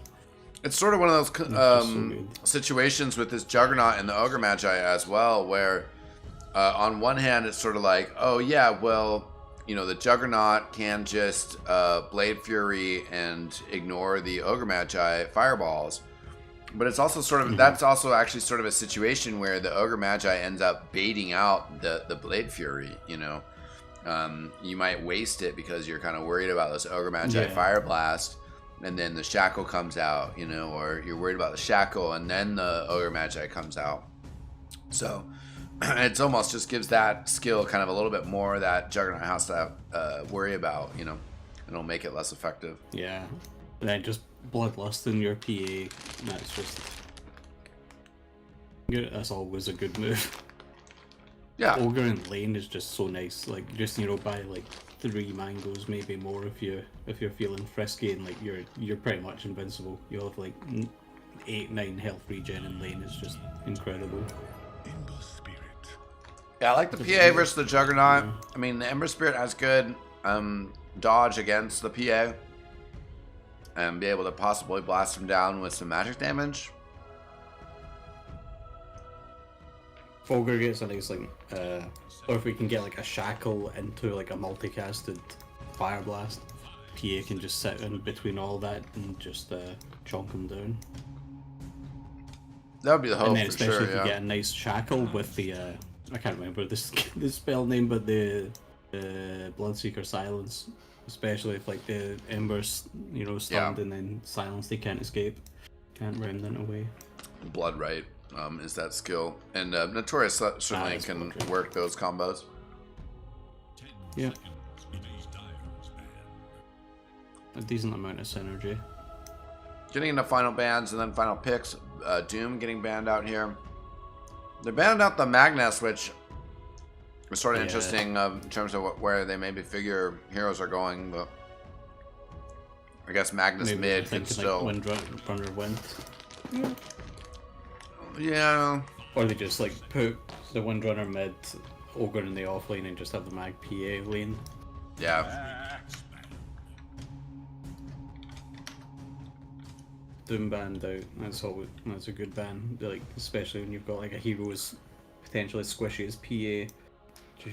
it's sort of one of those just so good. situations with this Juggernaut and the Ogre Magi as well, where on one hand it's sort of like, oh yeah, well, you know, the Juggernaut can just Blade Fury and ignore the Ogre Magi fireballs. But it's also sort of, that's also actually sort of a situation where the Ogre Magi ends up baiting out the Blade Fury, you know. You might waste it because you're kind of worried about this Ogre Magi Fire Blast, and then the Shackle comes out, you know, or you're worried about the Shackle and then the Ogre Magi comes out. So it's almost just gives that skill kind of a little bit more that Juggernaut has to worry about, you know, and it'll make it less effective. Yeah. And then just Bloodlust in your PA, that's just good. That's always a good move. Yeah. Ogre in lane is just so nice. Like, just, you know, buy like 3 mangoes, maybe more if you're feeling frisky, and like you're pretty much invincible. You'll have like 8-9 health regen in lane. It's just incredible. Yeah, I like the PA versus the Juggernaut. I mean, the Ember Spirit has good dodge against the PA, and be able to possibly blast him down with some magic damage. Ogre gets a nice like, or if we can get like a Shackle into like a multicasted Fire Blast, PA can just sit in between all that and just chonk him down. That would be the hope And then for especially sure, if you yeah. get a nice Shackle with the I can't remember this the spell name, but the Bloodseeker Silence, especially if like the Embers, you know, stunned and then silence, they can't escape, can't Remnant away. Blood Right is that skill. And Notorious certainly that's can Blood Right. work those combos. Yeah. A decent amount of synergy. Getting into final bans and then final picks. Doom getting banned out here. They banned out the Magnus, which is sort of interesting in terms of where they maybe figure heroes are going, but I guess Magnus Maybe mid they're can thinking still. like Windrunner went. Yeah. Or they just like put the Windrunner mid, Ogre in the off lane, and just have the Mag PA lane. Yeah. Doom banned out. That's a good ban. Like, especially when you've got like a hero as potentially squishy as PA.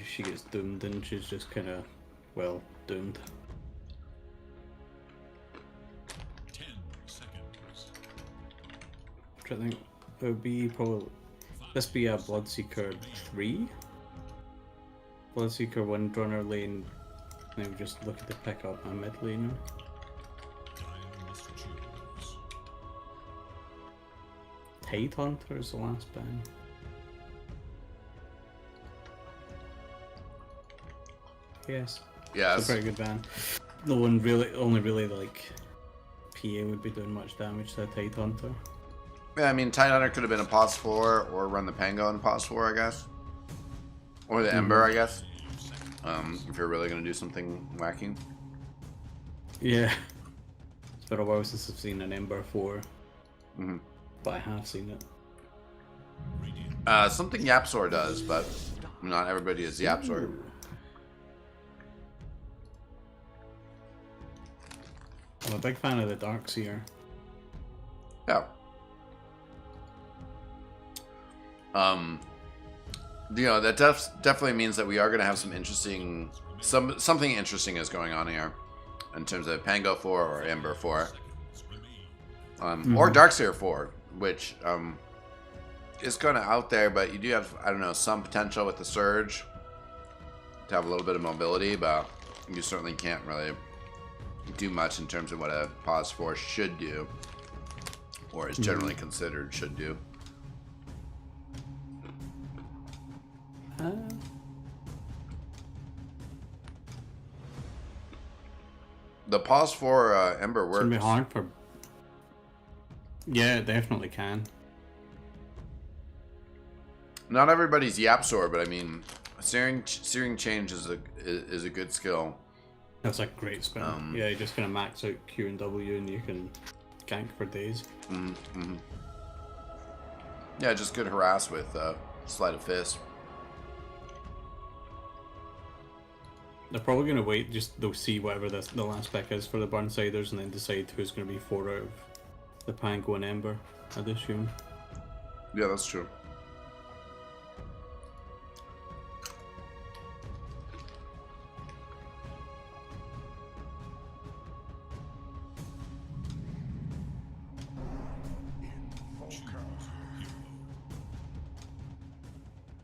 She gets doomed and she's just kind of, well, doomed. 10 seconds. Which I think it would be probably this be a Bloodseeker 3. Bloodseeker Windrunner lane. Now we're just looking to pick up a mid laner. Tidehunter is the last ban. Yes. Yes. It's a pretty good ban. No one really, only really like PA would be doing much damage to a Tidehunter. Yeah, I mean, Tidehunter could have been a Pos 4 or run the Pango in Pos 4, I guess. Or the Ember, I guess. If you're really going to do something wacky. Yeah. It's been a while since I've seen an Ember 4. Mm-hmm. But I have seen it. Something Yapsor does, but not everybody is Yapsor. I'm a big fan of the Darkseer. Yeah. You know, that definitely means that we are going to have some interesting, something interesting is going on here in terms of Pango 4 or Ember 4. Or Darkseer 4, which is kind of out there, but you do have, I don't know, some potential with the Surge to have a little bit of mobility, but you certainly can't really do much in terms of what a pause 4 should do, or is generally considered should do. The pause 4 Ember It's gonna be works. hard for. Yeah, it definitely can. Not everybody's Yapsor, but I mean, searing change is a good skill. That's a great spin. Yeah, you just kind of max out Q and W, and you can gank for days. Yeah, just good harass with sleight of fist. They're probably going to wait, just they'll see whatever the last pick is for the Burnsiders and then decide who's going to be 4 out of the Pango and Ember, I'd assume. Yeah, that's true.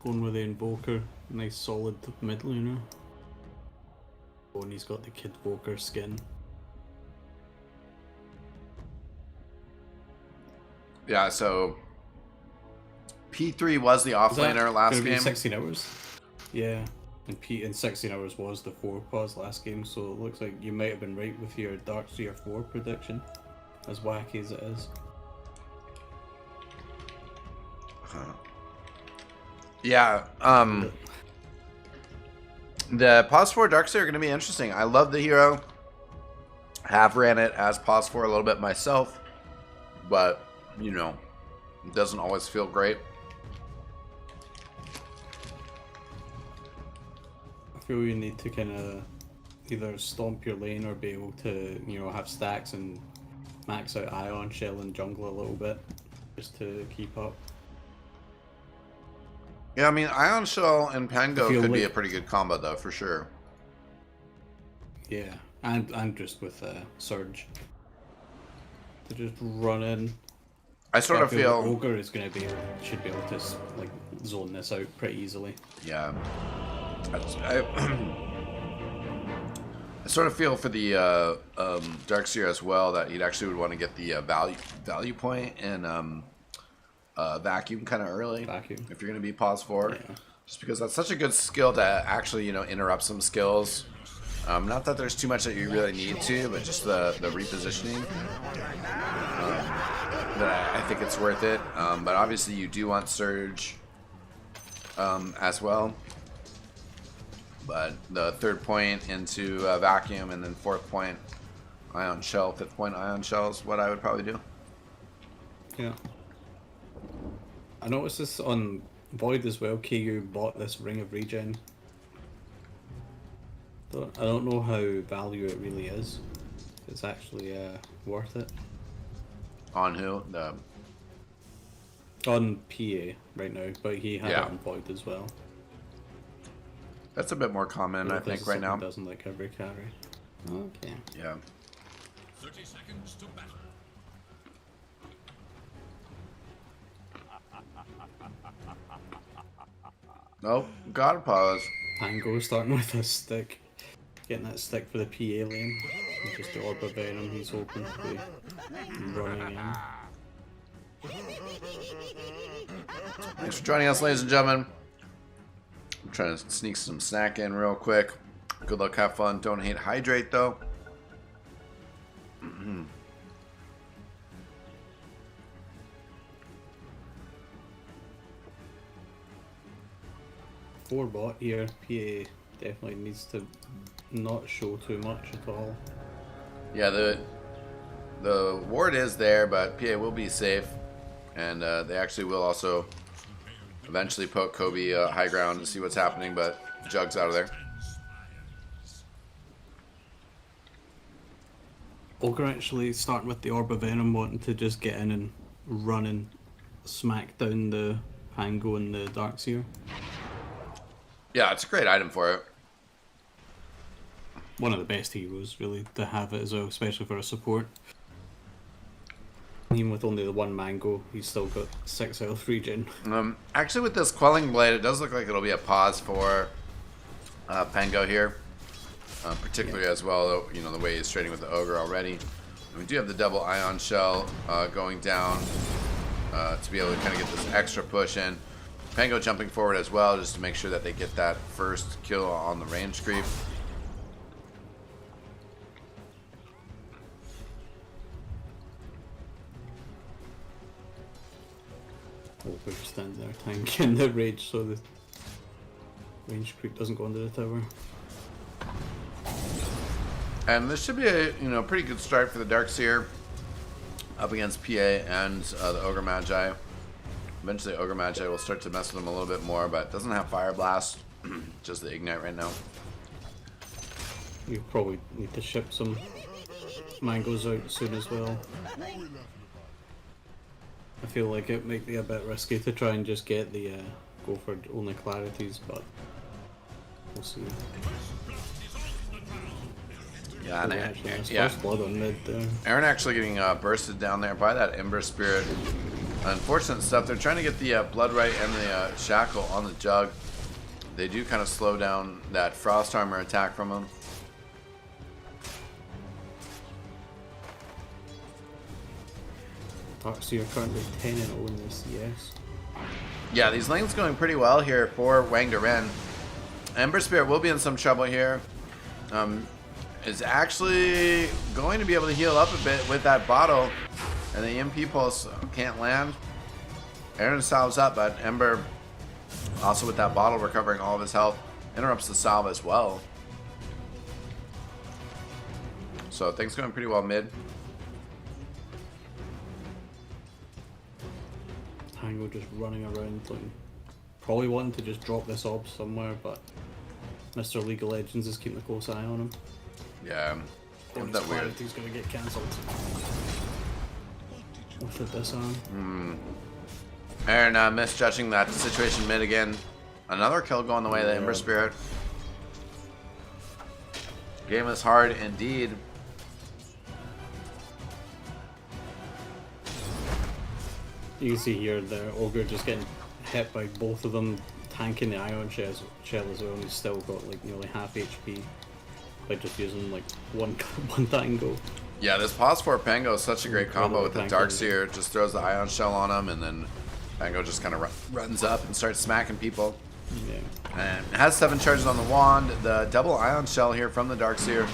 Going with the Invoker, nice solid mid laner. Oh, and he's got the Kid Voker skin. Yeah, so P3 was the Is that offlaner last gonna be game. 16 hours? Yeah, and in 16 hours was the 4 pause last game, so it looks like you might have been right with your Darkseer 4 prediction, as wacky as it is. Yeah, the pause 4 Darkseer are going to be interesting. I love the hero. Have ran it as pause 4 a little bit myself, but you know, it doesn't always feel great. I feel you need to kind of either stomp your lane or be able to, you know, have stacks and max out Ion Shell and jungle a little bit, just to keep up. Yeah, I mean, Ion Shell and Pango I feel could be a like- pretty good combo, though, for sure. Yeah, and just with Surge. To just run in. I sort of like feel, Ogre is going to be, should be able to like zone this out pretty easily. yeah. I sort of feel for the Darkseer as well that he'd actually would want to get the value point and vacuum kind of early. Vacuum. If you're going to be pause 4. Yeah. Just because that's such a good skill to actually, you know, interrupt some skills. Not that there's too much that you really need to, but just the repositioning. That I think it's worth it. But obviously you do want Surge as well. But the 3rd point into vacuum and then 4th point Ion Shell, 5th point Ion Shell is what I would probably do. Yeah. I noticed this on Void as well. KU bought this Ring of Regen. I don't know how value it really is. It's actually worth it. On who? The On PA right now, but he had Yeah. it on Void as well. That's a bit more common, I This is think, right now. something doesn't like every carry. Okay. Yeah. 30 seconds to battle. Nope. Gotta pause. Pango starting with a stick. Getting that stick for the PA lane. It's just the Orb of Venom he's hoping to be running in. Thanks for joining us, ladies and gentlemen. I'm trying to sneak some snack in real quick. Good luck, have fun. Don't hate, hydrate though. Four bot here. PA definitely needs to not show too much at all. Yeah, the ward is there, but PA will be safe, and they actually will also eventually poke Kobe high ground to see what's happening. But Jug's out of there. Ogre actually starting with the Orb of Venom, wanting to just get in and run and smack down the Pango and the Darkseer. Yeah, it's a great item for it. One of the best heroes, really, to have it as well, especially for a support. Even with only the one Mango, he's still got 6 health regen. Actually, with this Quelling Blade, it does look like it'll be a pause for Pango here. particularly as well, you know, the way he's trading with the Ogre already. And we do have the double Ion Shell going down to be able to kind of get this extra push in. Pango jumping forward as well, just to make sure that they get that first kill on the range creep. We're standing there tanking the rage so the range creep doesn't go under the tower. And this should be a pretty good start for the Darkseer up against PA and the Ogre Magi. Eventually Ogre Magi will start to mess with them a little bit more, but it doesn't have Fire Blast, just the Ignite right now. You probably need to ship some mangoes out soon as well. I feel like it might be a bit risky to try and just get the go for only clarities, but we'll see. Yeah, and Actually, there's yeah. first blood on mid there. Aaron actually getting bursted down there by that Ember Spirit. Unfortunate stuff. They're trying to get the Blood Right and the Shackle on the Jug. They do kind of slow down that Frost Armor attack from him. Darkseer currently 10-0 in the CS. Yeah, these lanes going pretty well here for Wang Duren. Ember Spirit will be in some trouble here. Is actually going to be able to heal up a bit with that bottle, and the EMP pulse can't land. Aaron salves up, but Ember also with that bottle recovering all of his health interrupts the salve as well. So things going pretty well mid. Tango just running around, like, probably wanting to just drop this orb somewhere, but Mr. League of Legends is keeping a close eye on him. Yeah, Or that weird. He's gonna get cancelled. With the disarm. Aaron misjudging that situation mid again. Another kill going the way of the Ember Spirit. Game is hard indeed. You can see here the Ogre just getting hit by both of them, tanking the Ion Shell as well, and he's still got like nearly half HP by just using like one tango. Yeah, this pause for Pango is such a great combo with the Darkseer. Just throws the Ion Shell on him, and then Pango just kind of runs up and starts smacking people. Yeah. And it has 7 charges on the wand. The double Ion Shell here from the Darkseer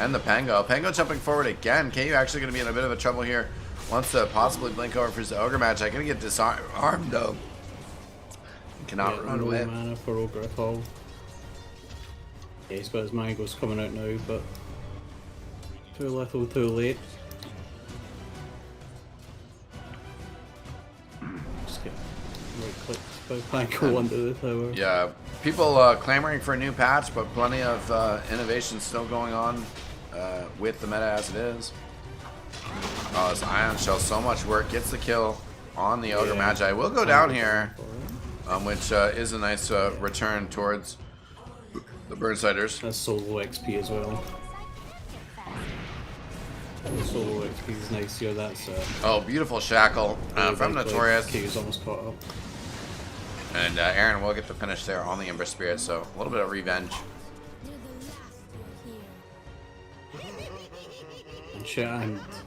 and the Pango. Pango jumping forward again. KU actually going to be in a bit of a trouble here. Wants to possibly blink over for his Ogre match. I'm going to get disarmed though. He cannot run no away. mana for Ogre at all. Yeah, he's got his mangoes coming out now, but too little, too late. Just get right clicked by Pango under the tower. Yeah, people clamoring for a new patch, but plenty of innovation still going on with the meta as it is. Oh, this Ion Shell, so much work. Gets the kill on the Ogre Magi. Will go down here, which is a nice return towards the Burnsiders. That's solo XP as well. The solo XP is nice here. That's Oh, beautiful Shackle from Notorious. He's almost caught up. And Aaron will get the finish there on the Ember Spirit, so a little bit of revenge.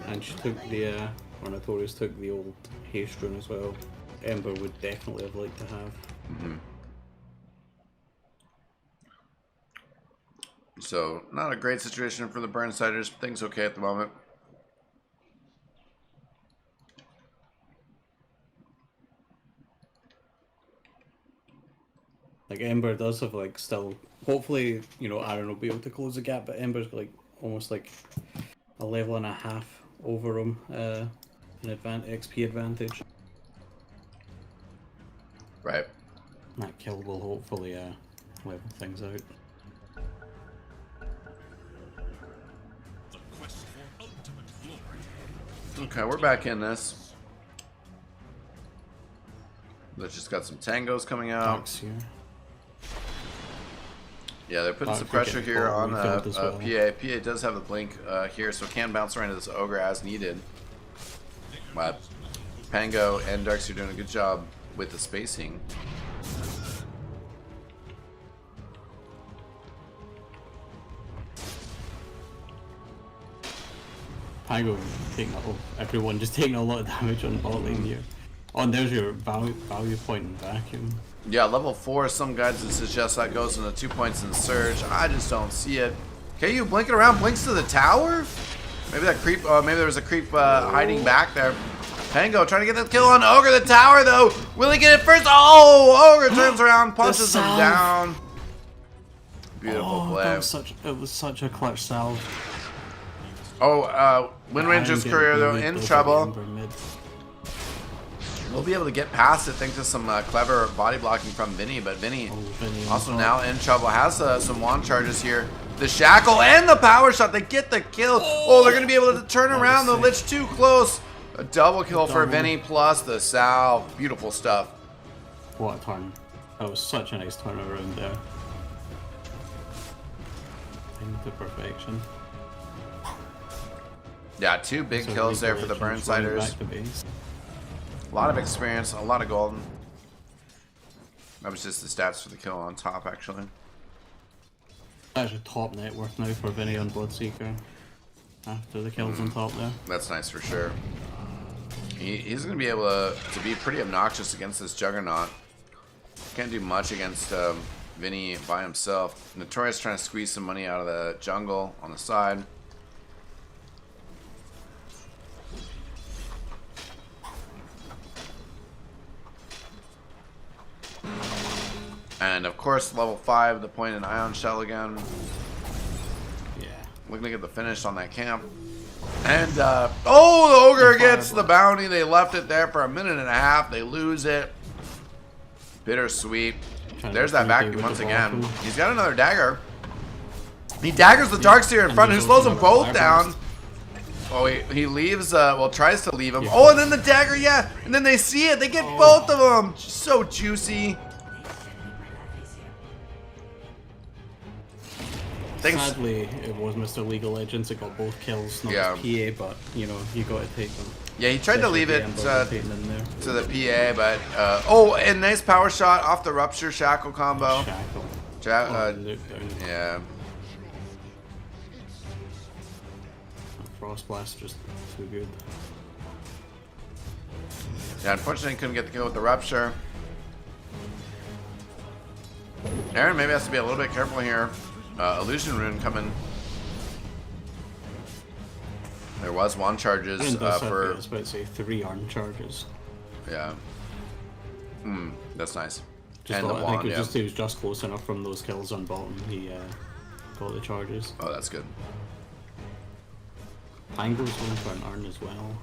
And she took the, or Notorious took the old haste rune as well. Ember would definitely have liked to have. So, not a great situation for the Burnsiders. Things okay at the moment. Like Ember does have like still, hopefully, you know, Aaron will be able to close the gap, but Ember's like almost like a level and a half over him, an XP advantage. Right. That kill will hopefully level things out. Okay, we're back in this. Let's just got some tangos coming out. Darks here. Yeah, they're putting some pressure here on PA. PA does have the blink here, so can bounce around to this Ogre as needed. But Pango and Darkseer are doing a good job with the spacing. Pyro taking everyone just taking a lot of damage on bot lane here. Oh, and there's your value point in vacuum. Yeah, level 4, some guys would suggest that goes into 2 points in Surge. I just don't see it. Okay, you blinking around, blinks to the tower? Maybe that creep, maybe there was a creep hiding back there. Pango trying to get the kill on Ogre. The tower, though. Will he get it first? Oh, Ogre turns around, punches him down. Beautiful play. It was such a clutch salve. Oh, Wind Ranger's career, though, in trouble. We'll be able to get past it thanks to some clever body blocking from Vinny, but Vinny also now in trouble. Has some wand charges here. The shackle and the power shot. They get the kill. Oh, they're going to be able to turn around. The Lich too close. A double kill for Vinny plus the salve. Beautiful stuff. What a turn. That was such a nice turnaround there. Into perfection. Yeah, 2 big kills there for the Burnsiders. A lot of experience, a lot of golden. That was just the stats for the kill on top, actually. Actually, top net worth now for Vinny on Bloodseeker. After the kills on top there. That's nice for sure. He's going to be able to be pretty obnoxious against this Juggernaut. Can't do much against Vinny by himself. Notorious trying to squeeze some money out of the jungle on the side. And of course, level 5, the point in Ion Shell again. Yeah. Looking to get the finish on that camp. And, oh, the Ogre gets the bounty. They left it there for a minute and a half. They lose it. Bittersweet. There's that vacuum once again. He's got another dagger. He daggers the Darkseer in front, who slows them both down. Oh, he leaves, well, tries to leave him. Oh, and then the dagger, yeah. And then they see it. They get both of them. So juicy. Sadly, it was Mr. Legal Legends that got both kills, not PA, but, you know, you got to take them. Yeah, he tried to leave it to the PA, but, oh, and nice power shot off the Rupture Shackle combo. Yeah. Frost Blast just too good. Yeah, unfortunately, couldn't get the kill with the Rupture. Aaron maybe has to be a little bit careful here. Illusion Rune coming. There was one charges for. I was about to say 3 arm charges. Yeah. That's nice. Just and the I wand, think he was just close enough from those kills on bottom. He got the charges. Oh, that's good. Pango's going for an Arn as well.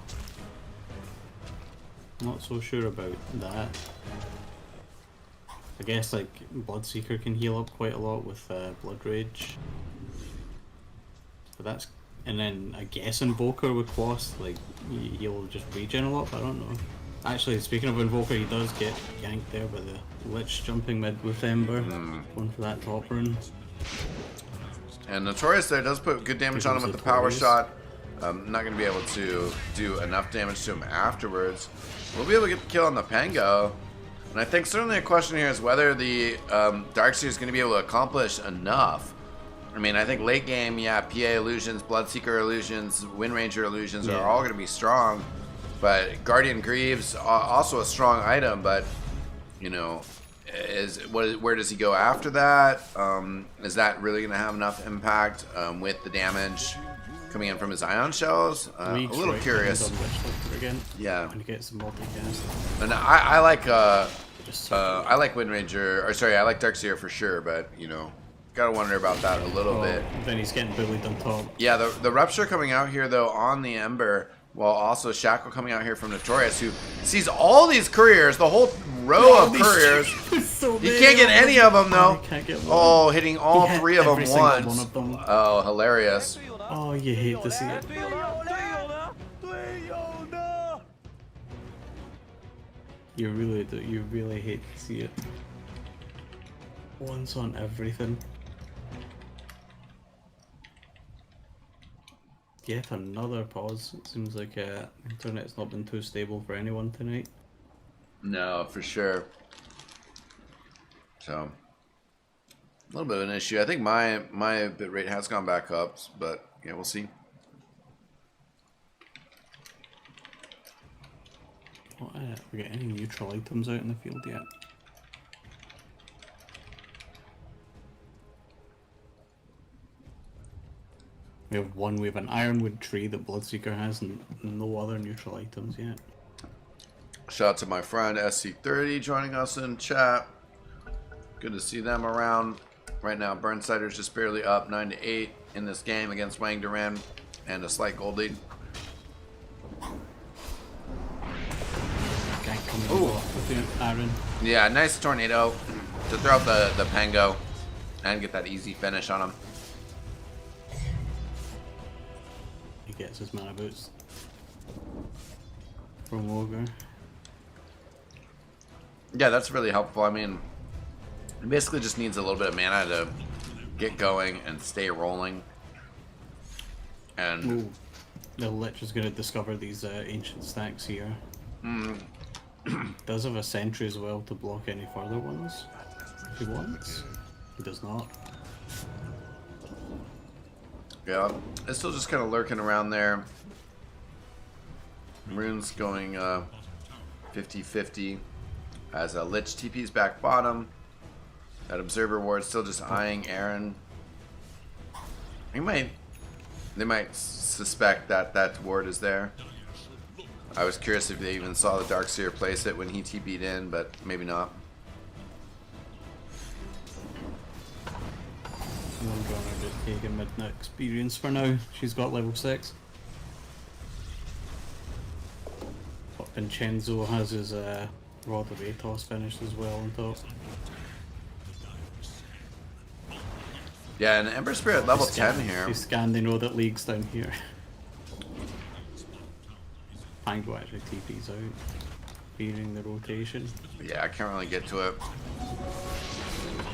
Not so sure about that. I guess like Bloodseeker can heal up quite a lot with Blood Rage. But that's, and then I guess Invoker with Quast, like he'll just regen a lot, but I don't know. Actually, speaking of Invoker, he does get yanked there by the Lich jumping mid with Ember. Going for that top rune. And Notorious there does put good damage on him with the power shot. Not going to be able to do enough damage to him afterwards. We'll be able to get the kill on the Pango. And I think certainly a question here is whether the Darkseer is going to be able to accomplish enough. I mean, I think late game, yeah, PA illusions, Bloodseeker illusions, Wind Ranger illusions are all going to be strong. But Guardian Greaves, also a strong item, but, you know, where does he go after that? Is that really going to have enough impact with the damage coming in from his Ion Shells? A little curious. Yeah. And get some multicast. And I like Wind Ranger, or sorry, I like Darkseer for sure, but you know, gotta wonder about that a little bit. Then he's getting bullied on top. Yeah, the Rupture coming out here though on the Ember, while also Shackle coming out here from Notorious, who sees all these couriers, the whole row of couriers. He can't get any of them though. Oh, hitting all 3 of them once. Oh, hilarious. Oh, you hate to see it. You really do. You really hate to see it. Once on everything. Yet another pause. It seems like internet's not been too stable for anyone tonight. No, for sure. So, a little bit of an issue. I think my bitrate has gone back up, but yeah, we'll see. What, we get any neutral items out in the field yet? We have an ironwood tree that Bloodseeker has, and no other neutral items yet. Shout out to my friend SC30 joining us in chat. Good to see them around. Right now, Burnsider's just barely up 9-8 in this game against Wang Duran and a slight gold lead. Guy coming Ooh. off with the iron. Yeah, nice tornado to throw out the Pango and get that easy finish on him. He gets his mana boots from Ogre. Yeah, that's really helpful. I mean, it basically just needs a little bit of mana to get going and stay rolling. And Ooh, the Lich is going to discover these ancient stacks here. Does have a sentry as well to block any further ones if he wants. He does not. yeah, it's still just kind of lurking around there. Rune's going 50-50 as a Lich TP's back bottom. That Observer Ward still just eyeing Aaron. They might suspect that that ward is there. I was curious if they even saw the Darkseer place it when he TP'd in, but maybe not. One drawn out just taking Midnight Experience for now. She's got level 6. But Vincenzo has his Rod of Atos finished as well on top. Yeah, and Ember Spirit level 10 here. They scan, they know that League's down here. Pango actually TP's out, fearing the rotation. Yeah, I can't really get to it.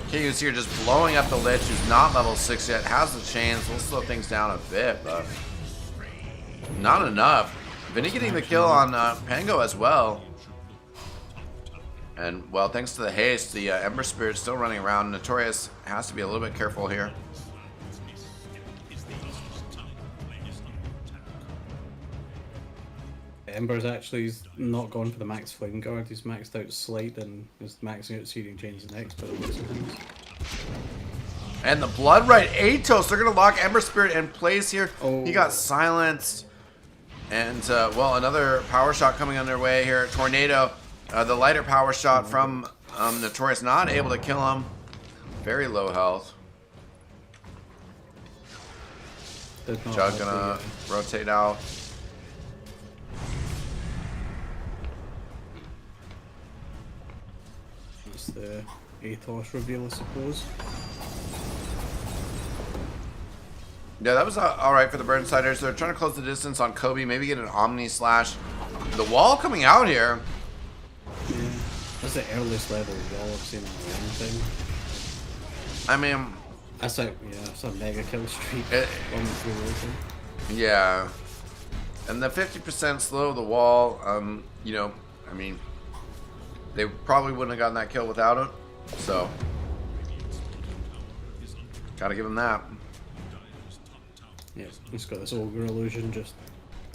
Kiyu's here just blowing up the Lich, who's not level 6 yet, has the chains, will slow things down a bit, but not enough. Vinny getting the kill on Pango as well. And, well, thanks to the haste, the Ember Spirit's still running around. Notorious has to be a little bit careful here. Ember's actually not gone for the max Flame Guard, he's maxed out Slide and is maxing out Searing Chains next, but it looks like things. And the Bloodright Atos, they're going to lock Ember Spirit in place here. Oh. He got silenced. And, well, another power shot coming on their way here. Tornado, the lighter power shot from Notorious, not able to kill him. Very low health. Did not Jug have gonna the, rotate out. it's the Atos reveal, I suppose. Yeah, that was alright for the Burnsiders. They're trying to close the distance on Kobe, maybe get an Omni Slash. The wall coming out here. Yeah, that's the earliest level wall I've seen in anything. I mean, That's a that's a mega kill streak It- on the duration. yeah. And the 50% slow the wall, you know, I mean, they probably wouldn't have gotten that kill without it. So, gotta give them that. Yeah, he's got this ogre illusion just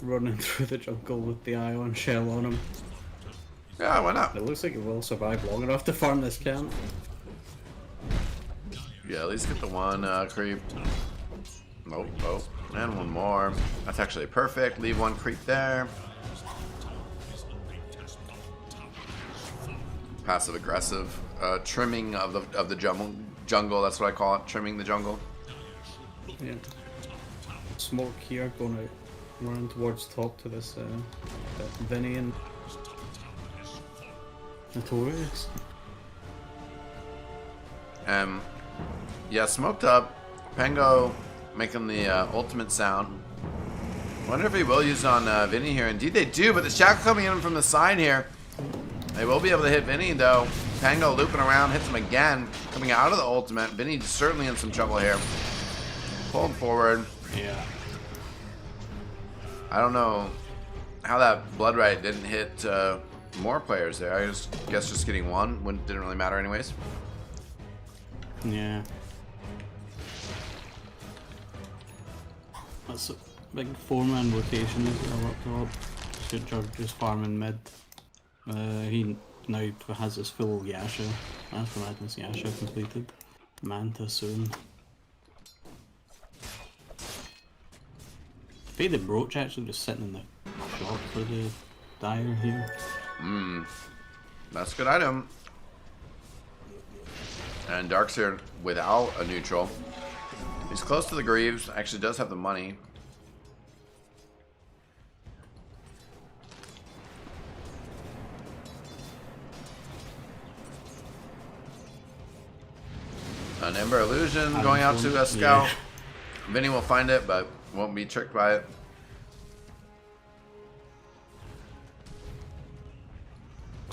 running through the jungle with the ion shell on him. Yeah, why not? It looks like he will survive long enough to farm this camp. Yeah, at least get the one creep. Nope, oh, and one more. That's actually perfect. Leave one creep there. Passive aggressive trimming of the jungle. That's what I call it. Trimming the jungle. Yeah. Smoke here going out, running towards top to this Vinny and Notorious. Yeah, smoked up. Pango making the ultimate sound. Wonder if he will use it on Vinny here. Indeed they do, but the shackle coming in from the side here. They will be able to hit Vinny though. Pango looping around, hits him again. Coming out of the ultimate. Vinny's certainly in some trouble here. Pulling forward. Yeah. I don't know how that Bloodright didn't hit more players there. I guess just getting one didn't really matter anyways. Yeah. That's a big 4-man rotation as well up top. Should Jug just farming mid. He now has his full Yasha. After Madness Yasha completed. Manta soon. Faded Brooch actually just sitting in the shop for the Dire here. That's a good item. And Darkseer without a neutral. He's close to the Greaves. Actually does have the money. An Ember Illusion going out to a scout. Yeah. Vinny will find it, but won't be tricked by it.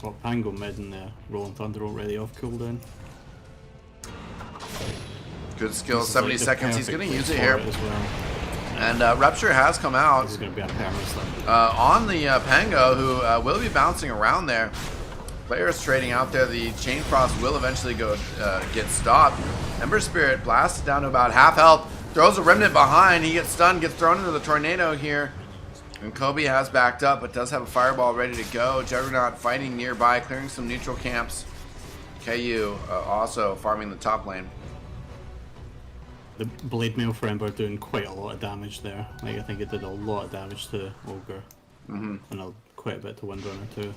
Got Pango mid and Rolling Thunder already off cooldown. Good skill, This is 70 like the seconds. He's perfect going to use place it for here. as well. And Rupture has come out This is going to be a perma on the Pango, who will be bouncing around there. Players trading out there. The Chain Frost will eventually go get stopped. Ember Spirit blasted down to about half health. Throws a Remnant behind. He gets stunned, gets thrown into the Tornado here. And Kobe has backed up, but does have a Fireball ready to go. Juggernaut fighting nearby, clearing some neutral camps. KU also farming the top lane. The Blade Mail for Ember doing quite a lot of damage there. Like, I think it did a lot of damage to Ogre. And quite a bit to Windrunner too.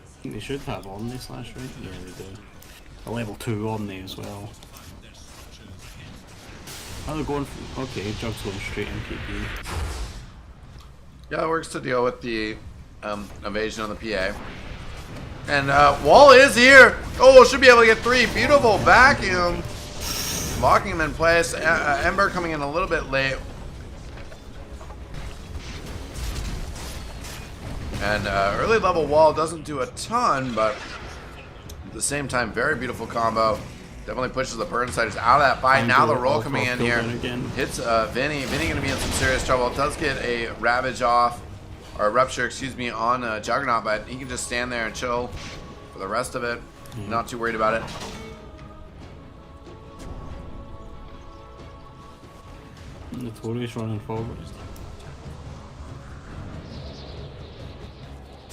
I think they should have Omni Slash, right? Yeah, they do. A level 2 Omni as well. Oh, they're going for... Okay, Jug's going straight in PP. Yeah, it works to deal with the evasion on the PA. And Wall is here. Oh, should be able to get 3. Beautiful vacuum. Locking him in place. Ember coming in a little bit late. And early level Wall doesn't do a ton, but at the same time, very beautiful combo. Definitely pushes the Burnsiders out of that fight. Now the roll coming in here. Hits Vinny. Vinny going to be in some serious trouble. Does get a Ravage off. Or Rupture, excuse me, on Juggernaut, but he can just stand there and chill for the rest of it. Not too worried about it. Notorious running forward.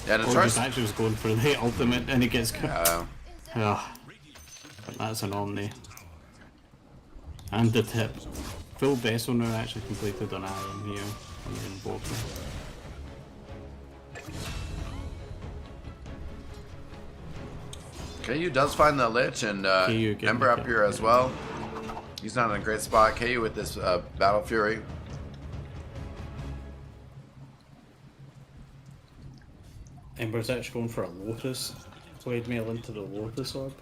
Yeah, Or Notorious. just actually was going for the ultimate and he gets cut. Yeah. But that's an Omni. And the tip. Full best owner actually completed on Iron here. And then both. KU does find the Lich, and Ember up here as well. He's not in a great spot. KU with this Battle Fury. Ember's actually going for a Lotus. Blade Mail into the Lotus Orb.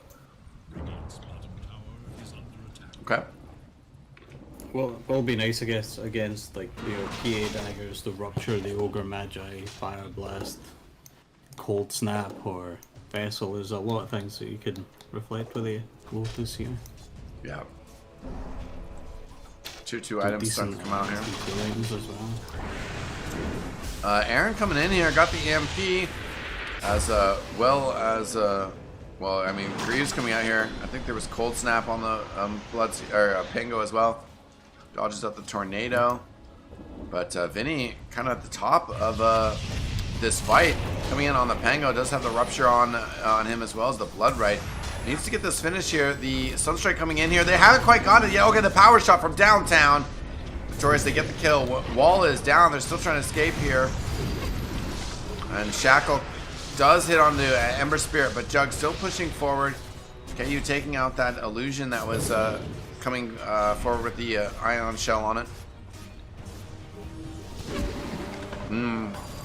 Okay. Well, it'll be nice, I guess, against like your PA daggers, the Rupture, the Ogre Magi, Fire Blast, Cold Snap, or Vessel. There's a lot of things that you could reflect with the Lotus here. Yeah. 2/2 items starting to come out here. Decent items as well. Aaron coming in here, got the EMP, as well as well. I mean, Greaves coming out here. I think there was Cold Snap on the Pango as well. Dodges out the Tornado, but Vinny kind of at the top of this fight, coming in on the Pango. Does have the Rupture on him as well as the Blood Right. Needs to get this finish here. The Sunstrike coming in here. They haven't quite got it yet. Okay, the power shot from downtown. Notorious, they get the kill. Wall is down. They're still trying to escape here. And Shackle does hit on the Ember Spirit, but Jug still pushing forward. KU taking out that illusion that was coming forward with the Ion Shell on it.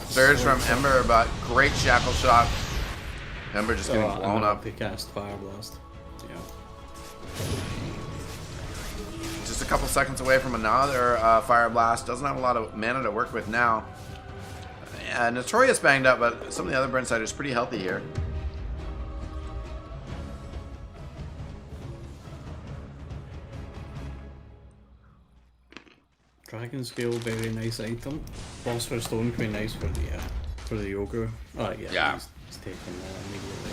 Surge from Ember, but great Shackle shot. Ember just getting blown up. They cast Fire Blast. Yeah. Just a couple seconds away from another Fire Blast. Doesn't have a lot of mana to work with now. Notorious banged up, but some of the other Burnsiders pretty healthy here. Dragon Scale, very nice item. Phosphor Stone, quite nice for the Ogre. Oh yeah. He's taking that immediately.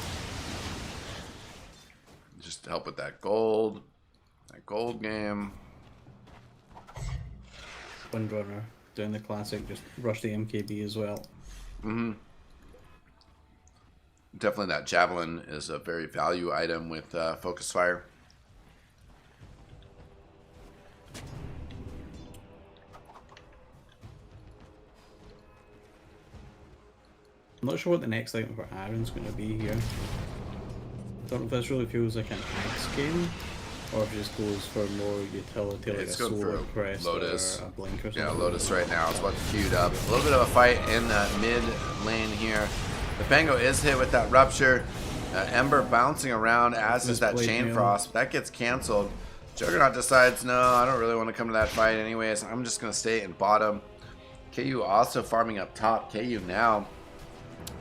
Just to help with that gold game. Windrunner doing the classic, just rush the MKB as well. Definitely that javelin is a very value item with focus fire. I'm not sure what the next item for Aaron's going to be here. Don't know if this really feels like an axe game, or if it just goes for more utility, like It's a going solar for crest Lotus. or a blink or something. Yeah, Lotus right now. It's about queued up. A little bit of a fight in the mid lane here. The Pango is hit with that rupture. Ember bouncing around, as is that Misplaced Chain meal. Frost. That gets canceled. Juggernaut decides, no, I don't really want to come to that fight anyways. I'm just going to stay in bottom. KU also farming up top. KU now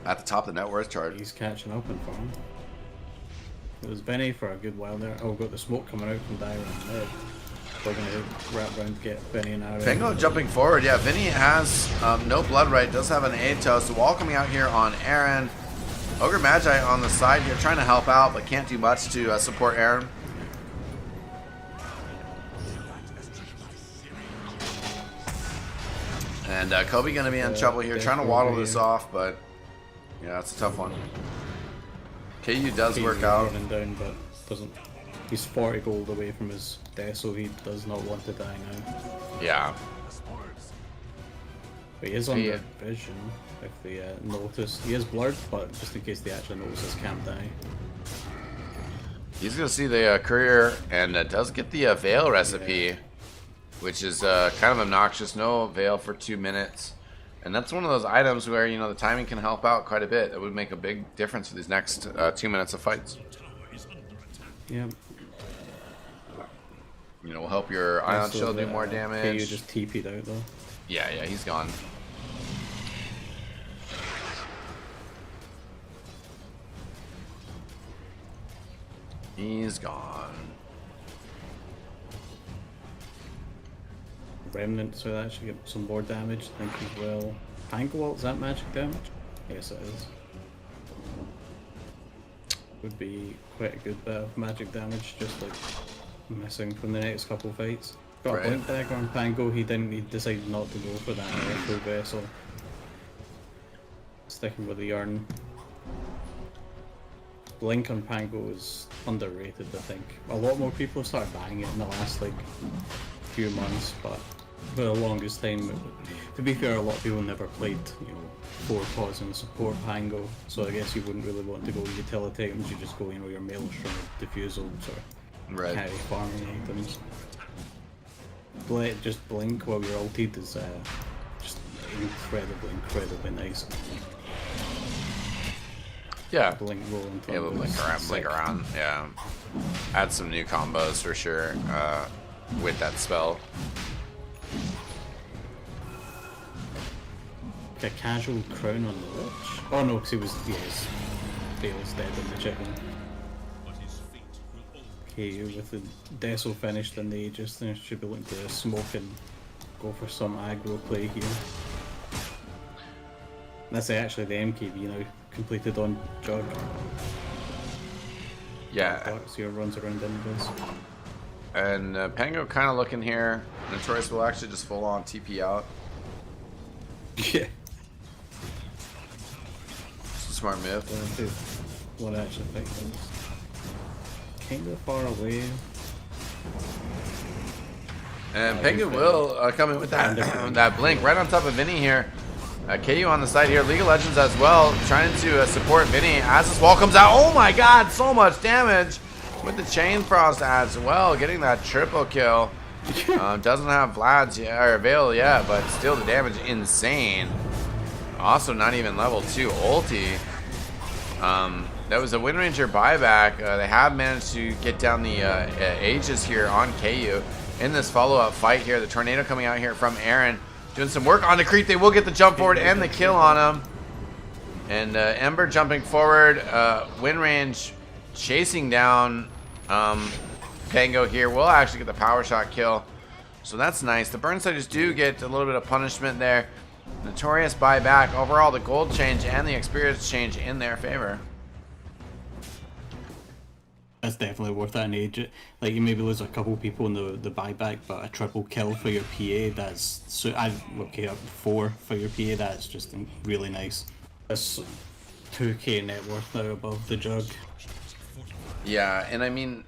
at the top of the net worth chart. He's catching up in farm. It was Benny for a good while there. Oh, we've got the smoke coming out from Dire and mid. We're going to wrap around to get Benny and Aaron. Pango jumping forward. Yeah, Vinny has no blood right. Does have an Atos. The wall coming out here on Aaron. Ogre Magi on the side here trying to help out, but can't do much to support Aaron. And Kobe going to be in trouble here, trying to waddle this off, but yeah, it's a tough one. KU does work out. Running down, but doesn't. He's 40 gold away from his death, so he does not want to die now. Yeah. But he is under vision, if they notice. He is blurred, but just in case they actually notice his can't die. He's going to see the courier, and does get the Veil recipe, which is kind of obnoxious. No Veil for 2 minutes. And that's one of those items where, you know, the timing can help out quite a bit. It would make a big difference for these next 2 minutes of fights. Yeah. You know, will help your Ion So Shield do the, more KU damage. just TP'd out though. Yeah, he's gone. He's gone. Remnant, so that should get some more damage, I think, as well. Pango, is that magic damage? Yes, it is. Would be quite a good bit of magic damage, just like missing from the next couple fights. Got Right. a blink dagger on Pango, he decided not to go for that electro vessel. Sticking with the urn. Blink on Pango is underrated, I think. A lot more people have started buying it in the last like few months, but for the longest time, to be fair, a lot of people never played, you know, 4 pause and support Pango, so I guess you wouldn't really want to go utility items, you just go, you know, your Maelstrom, Diffusal, sort of Right. carry farming items. Just blink while you're ulted is just incredibly nice. Yeah. Blink rolling Yeah, we'll blink around. Yeah. Add some new combos for sure with that spell. A casual crown on the Lich. Oh no, because he was, yes, Bale's dead in the chicken. Okay, with the Deso finished in the Aegis, then should be looking to smoke and go for some aggro play here. That's actually the MKB now completed on Jug. Yeah. So your runs around invis. And Pango kind of looking here. Notorious will actually just full on TP out. Yeah. It's a smart move. What actually fight things. Kind of far away. And Pango will come in with that that blink right on top of Vinny here. KU on the side here. League of Legends as well, trying to support Vinny as this wall comes out. Oh my god, so much damage with the Chain Frost as well, getting that triple kill. Doesn't have Vlad's yet, or Veil yet, but still the damage insane. Also not even level 2 ulti. That was a Wind Ranger buyback. They have managed to get down the Aegis here on KU in this follow-up fight here. The Tornado coming out here from Aaron. Doing some work on the creep. They will get the jump forward and the kill on him. And Ember jumping forward. Wind Range chasing down Pango here. Will actually get the power shot kill. So that's nice. The Burnsiders do get a little bit of punishment there. Notorious buyback. Overall, the gold change and the experience change in their favor. that's definitely worth it. And age, like you maybe lose a couple people in the buyback, but a triple kill for your PA, that's so. Okay, up 4 for your PA, that's just really nice. That's 2k net worth now above the jug. Yeah, and I mean,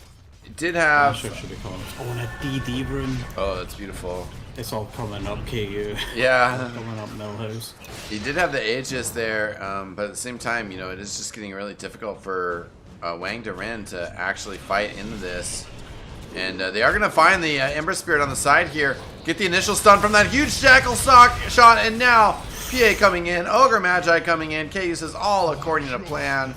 it did have. Sure should be coming. Oh, and a DD room. Oh, that's beautiful. It's all coming up, KU. Yeah. Coming up Millhouse. He did have the Aegis there, but at the same time, you know, it is just getting really difficult for Wang Duran to actually fight into this. And they are going to find the Ember Spirit on the side here. Get the initial stun from that huge Jackal shot, and now PA coming in, Ogre Magi coming in. KU says all according to plan.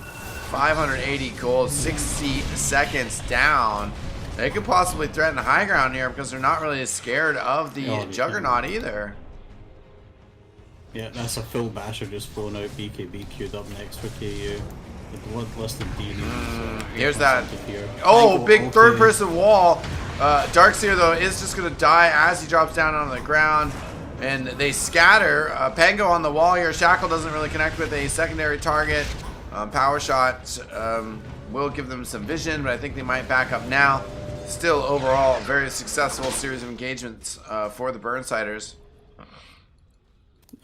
580 gold, 60 seconds down. They could possibly threaten high ground here because they're not really scared of the Juggernaut either. Yeah, that's a full basher just flowing out. BKB queued up next for KU. The bloodlusted DD. Here's that. Oh, big third person wall. Darkseer though is just going to die as he drops down on the ground. And they scatter. Pango on the wall here. Shackle doesn't really connect with a secondary target. Power shot will give them some vision, but I think they might back up now. Still, overall, a very successful series of engagements for the Burnsiders.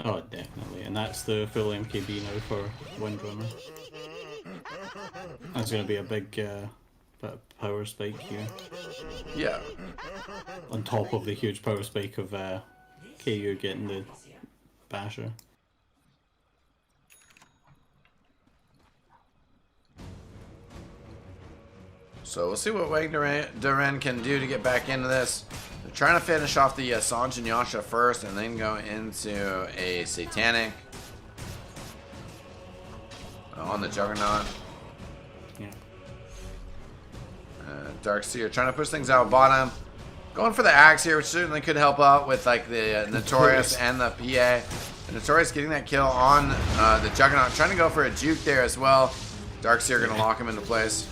Oh, definitely. And that's the full MKB now for Windrunner. That's going to be a big power spike here. Yeah. On top of the huge power spike of KU getting the basher. So we'll see what Wang Duran can do to get back into this. They're trying to finish off the Sanj and Yasha first and then go into a Satanic on the Juggernaut. Yeah. Darkseer trying to push things out bottom. Going for the Axe here, which certainly could help out with like the Notorious and the PA. The Notorious getting that kill on the Juggernaut. Trying to go for a juke there as well. Darkseer going to lock him into place.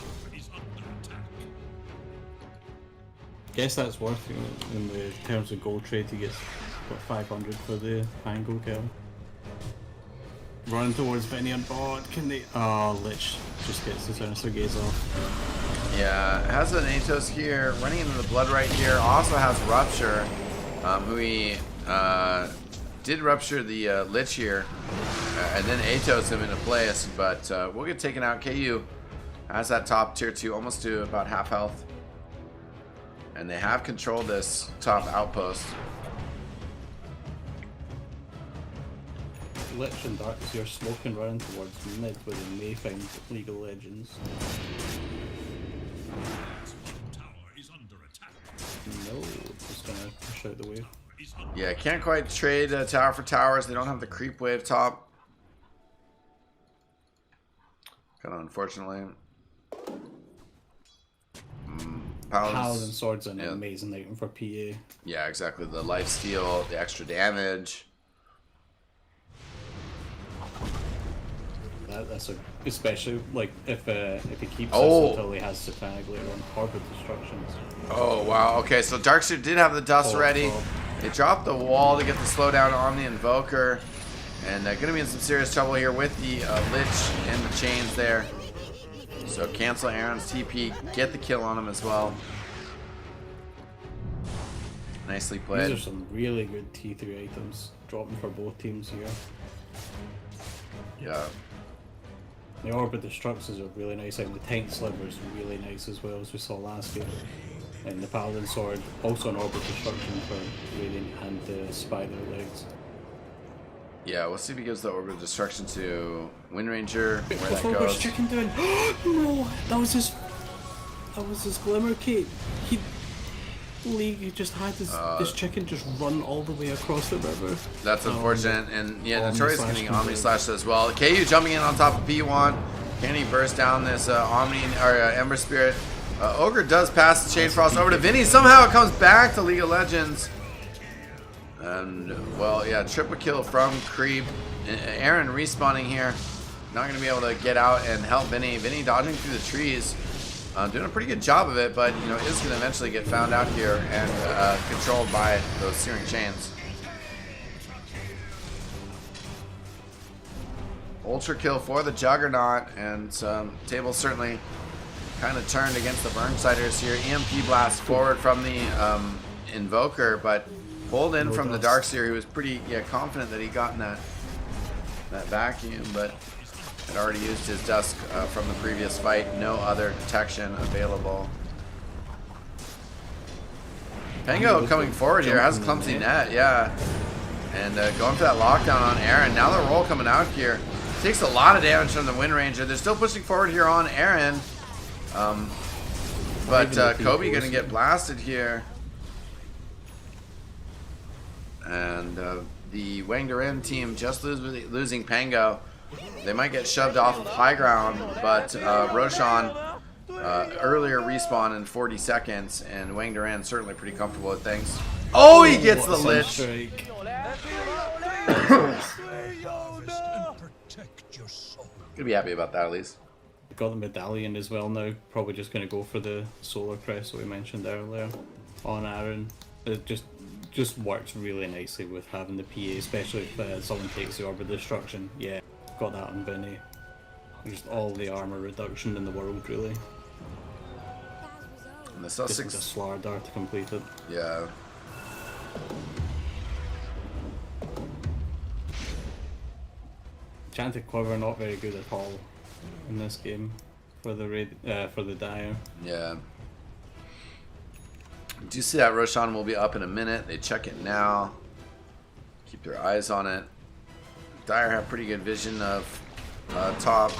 Guess that's worth in the terms of gold trade. He gets what, 500 for the Pango kill. Running towards Vinny on bot. Can they? Oh, Lich just gets the Sinister Gaze off. Yeah, has an Atos here, running into the Blood right here. Also has Rupture, who he did rupture the Lich here, and then Atos him into place. But we'll get taken out. KU has that top tier 2, almost to about half health. And they have controlled this top outpost. Lich and Darkseer smoking running towards mid where they may find League of Legends. No, just gonna push out the wave. Yeah, can't quite trade tower for towers. They don't have the creep wave top. Kind of unfortunately. Paladin Sword's an amazing item for PA. Yeah, exactly. The life steal, the extra damage. That's especially like if he keeps this until he has Satanic later on. Orbit Destructions. Oh wow. Okay, so Darkseer did have the dust ready. They dropped the wall to get the slowdown on the Invoker, and they're going to be in some serious trouble here with the Lich and the chains there. So cancel Aaron's TP, get the kill on him as well. Nicely played. These are some really good T3 items, dropping for both teams here. Yeah. The Orbit Destructs is a really nice item. The Tank Sliver is really nice as well, as we saw last game. And the Paladin Sword, also an Orbit Destruction for Radiant and the Spider Legs. Yeah, we'll see if he gives the Orbit Destruction to Wind Ranger. Where What's that goes. Chicken doing? No, that was his Glimmer Cape. He just had his chicken just run all the way across the river. That's unfortunate, and yeah, Notorious getting Omni Slash Slash as well. KU jumping in on top of P1. Can he burst down this Ember Spirit? Ogre does pass the Chain Frost over to Vinny. Somehow it comes back to League of Legends. And, well, yeah, triple kill from Creep. Aaron respawning here. Not going to be able to get out and help Vinny. Vinny dodging through the trees. Doing a pretty good job of it, but, you know, is going to eventually get found out here and controlled by those Searing Chains. Ultra kill for the Juggernaut, and Table certainly kind of turned against the Burnsiders here. EMP blast forward from the Invoker, but pulled in from the Darkseer. He was pretty confident that he gotten that vacuum, but had already used his Dusk from the previous fight. No other detection available. Pango coming forward here, has clumsy net, yeah. And going for that lockdown on Aaron. Now the roll coming out here. Takes a lot of damage from the Wind Ranger. They're still pushing forward here on Aaron. But Kobe gonna get blasted here. And the Wang Duran team just losing Pango. They might get shoved off of high ground, but Roshan earlier respawn in 40 seconds, and Wang Duran certainly pretty comfortable with things. Oh, he gets the Lich. Gonna be happy about that at least. Got the medallion as well now. Probably just going to go for the solar crest that we mentioned earlier on Aaron. It just works really nicely with having the PA, especially if someone takes the Orb of Destruction. Yeah, got that on Vinny. Just all the armor reduction in the world, really. And the Just Sussex. a Slardar to complete it. Yeah. Enchanted Quiver not very good at all in this game for the Dire. Yeah. Do you see that Roshan will be up in a minute? They check it now. Keep their eyes on it. Dire have pretty good vision of top.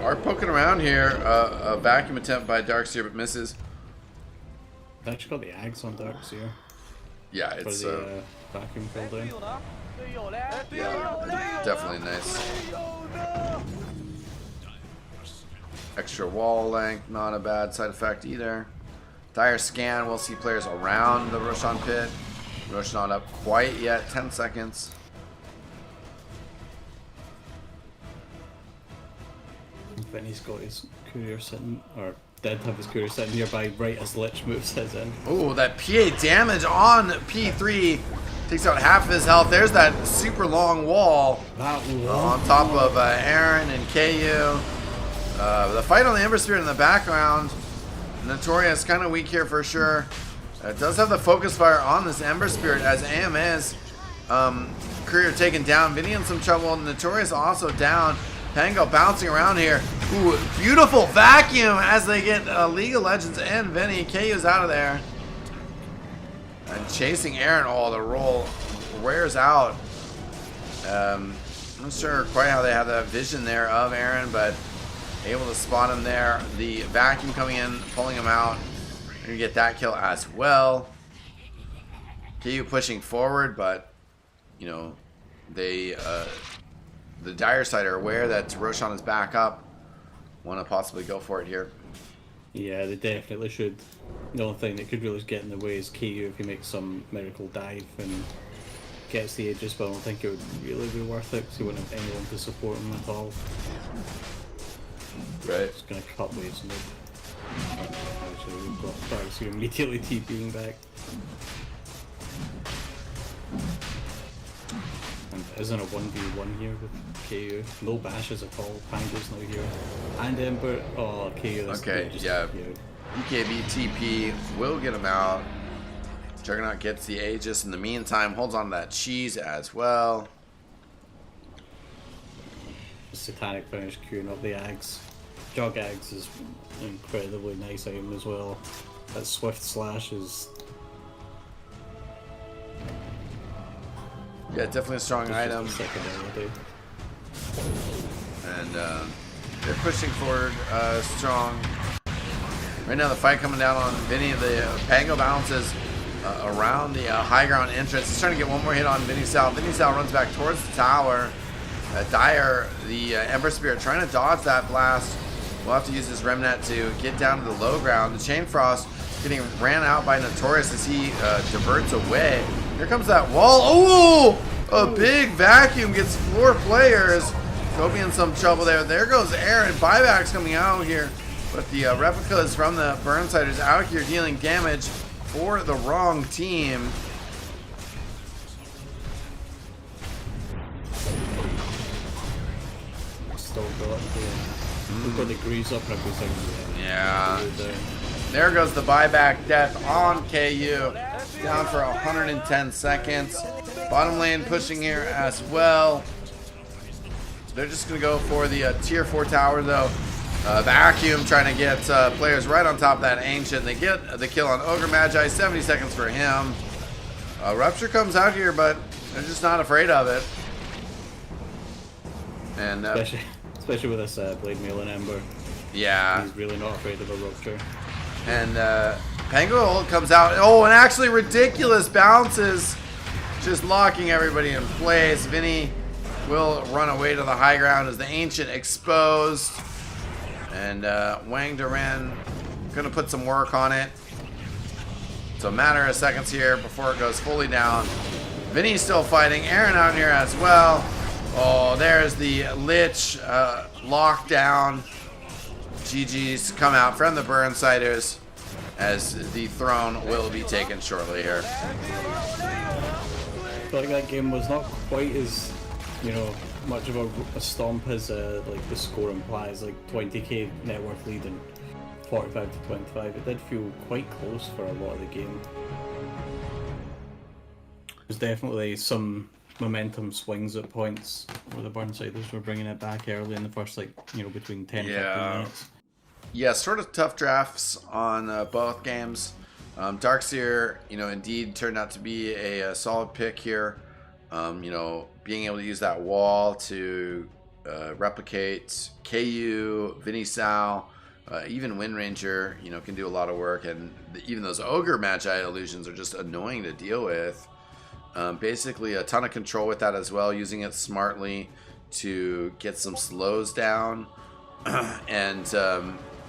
Are poking around here. A vacuum attempt by Darkseer, but misses. They actually got the Ags on Darkseer Yeah, for it's the vacuum cooldown. yeah, definitely nice. Extra wall length, not a bad side effect either. Dire scan, we'll see players around the Roshan pit. Roshan not up quite yet, 10 seconds. Vinny's got his courier sitting, or did have his courier sitting nearby right as Lich moves his in. Oh, that PA damage on P3 takes out half of his health. There's that super long wall That on top of Aaron and KU. The fight on the Ember Spirit in the background. Notorious kind of weak here for sure. It does have the focus fire on this Ember Spirit as AMS courier taken down. Vinny in some trouble. Notorious also down. Pango bouncing around here. Ooh, beautiful vacuum as they get League of Legends and Vinny. KU's out of there. And chasing Aaron. Oh, the roll wears out. I'm not sure quite how they have that vision there of Aaron, but able to spot him there. The vacuum coming in, pulling him out. Gonna get that kill as well. KU pushing forward, but you know, they the Dire side are aware that Roshan is back up. Want to possibly go for it here. Yeah, they definitely should. The only thing that could really get in the way is KU if he makes some miracle dive and gets the Aegis, but I don't think it would really be worth it because he wouldn't have anyone to support him at all. Right. It's going to cut waves mid. Actually, we've got Darkseer immediately TPing back. And isn't a 1v1 here with KU. No bashes at all. Pango's now here. And Ember. Oh, KU. Okay, yeah. BKB TP will get him out. Juggernaut gets the Aegis in the meantime. Holds on to that cheese as well. Satanic finish queuing up the Ags. Jug Ags is an incredibly nice item as well. That Swift Slash is Yeah, definitely a strong item. secondarily. And they're pushing forward strong. Right now the fight coming down on Vinny. The Pango bounces around the high ground entrance. He's trying to get one more hit on Vinny Sal. Vinny Sal runs back towards the tower. Dire, the Ember Spirit, trying to dodge that blast. We'll have to use this Remnant to get down to the low ground. The Chain Frost getting ran out by Notorious as he diverts away. Here comes that wall. Oh, a big vacuum gets 4 players. Kobe in some trouble there. There goes Aaron. Buybacks coming out here. But the replicas from the Burnsiders out here dealing damage for the wrong team. Still still got we've got the grease up and everything. Yeah. Good, There goes the buyback death on KU. Down for 110 seconds. Bottom lane pushing here as well. They're just going to go for the tier 4 tower though. Vacuum trying to get players right on top of that Ancient. They get the kill on Ogre Magi. 70 seconds for him. Rupture comes out here, but they're just not afraid of it. And especially with this Blade Mail and Ember. yeah. He's really not afraid of a Rupture. And Penguin ult comes out. Oh, and actually ridiculous bounces. Just locking everybody in place. Vinny will run away to the high ground as the Ancient exposed. And Wang Duran gonna put some work on it. It's a matter of seconds here before it goes fully down. Vinny's still fighting. Aaron out here as well. Oh, there's the Lich lockdown. GG's come out from the Burnsiders as the throne will be taken shortly here. I feel like that game was not quite as, much of a stomp as like the score implies, like 20k net worth lead and 45 to 25. It did feel quite close for a lot of the game. There's definitely some momentum swings at points where the Burnsiders were bringing it back early in the first, between 10 and 15 minutes. Yeah, sort of tough drafts on both games. Darkseer, indeed turned out to be a solid pick here. Being able to use that wall to replicate KU, Vinny Sao, even Wind Ranger, can do a lot of work. And even those Ogre Magi illusions are just annoying to deal with. Basically, a ton of control with that as well, using it smartly to get some slows down and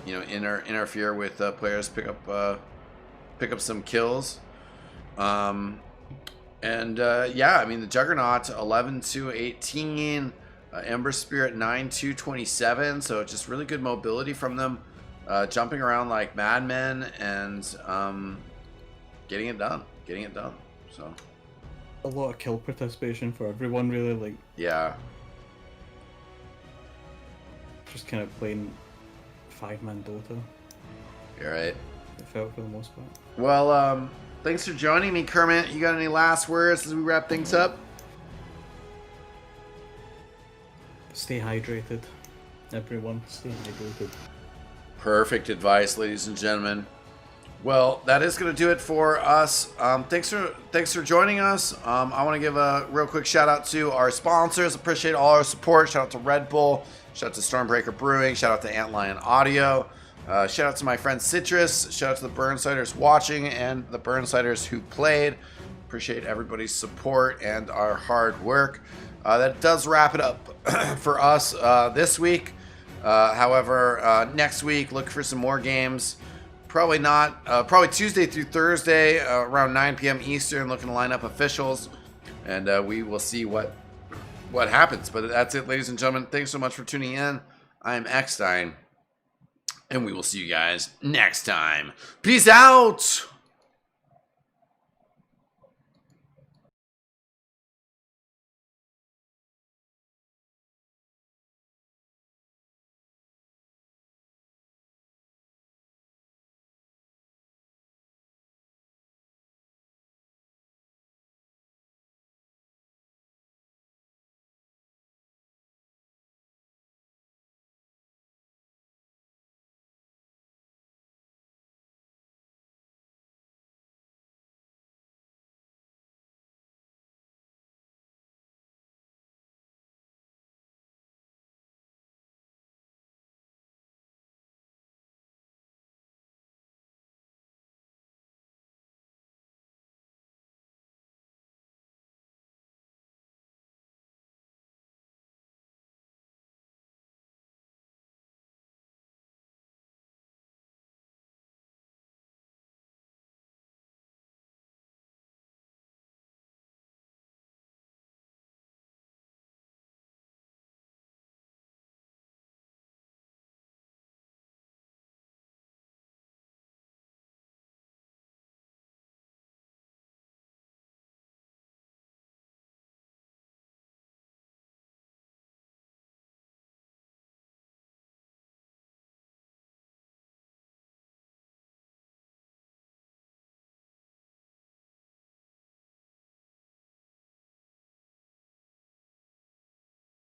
interfere with players, pick up some kills. The Juggernaut 11-18, Ember Spirit 9-27, so just really good mobility from them, jumping around like madmen and getting it done. So a lot of kill participation for everyone, really. Yeah. Just kind of playing 5-man Dota. You're right. It felt for the most part. Well, thanks for joining me, Kermit. You got any last words as we wrap things up? Stay hydrated. Everyone, stay hydrated. Perfect advice, ladies and gentlemen. Well, that is going to do it for us. Thanks for joining us. I want to give a real quick shout out to our sponsors. Appreciate all our support. Shout out to Red Bull. Shout out to Stormbreaker Brewing. Shout out to Antlion Audio. Shout out to my friend Citrus. Shout out to the Burnsiders watching and the Burnsiders who played. Appreciate everybody's support and our hard work. That does wrap it up for us this week. However, next week, look for some more games. Probably Tuesday through Thursday around 9 p.m. Eastern, looking to line up officials. And we will see what happens. But that's it, ladies and gentlemen. Thanks so much for tuning in. I'm eXtine. And we will see you guys next time. Peace out!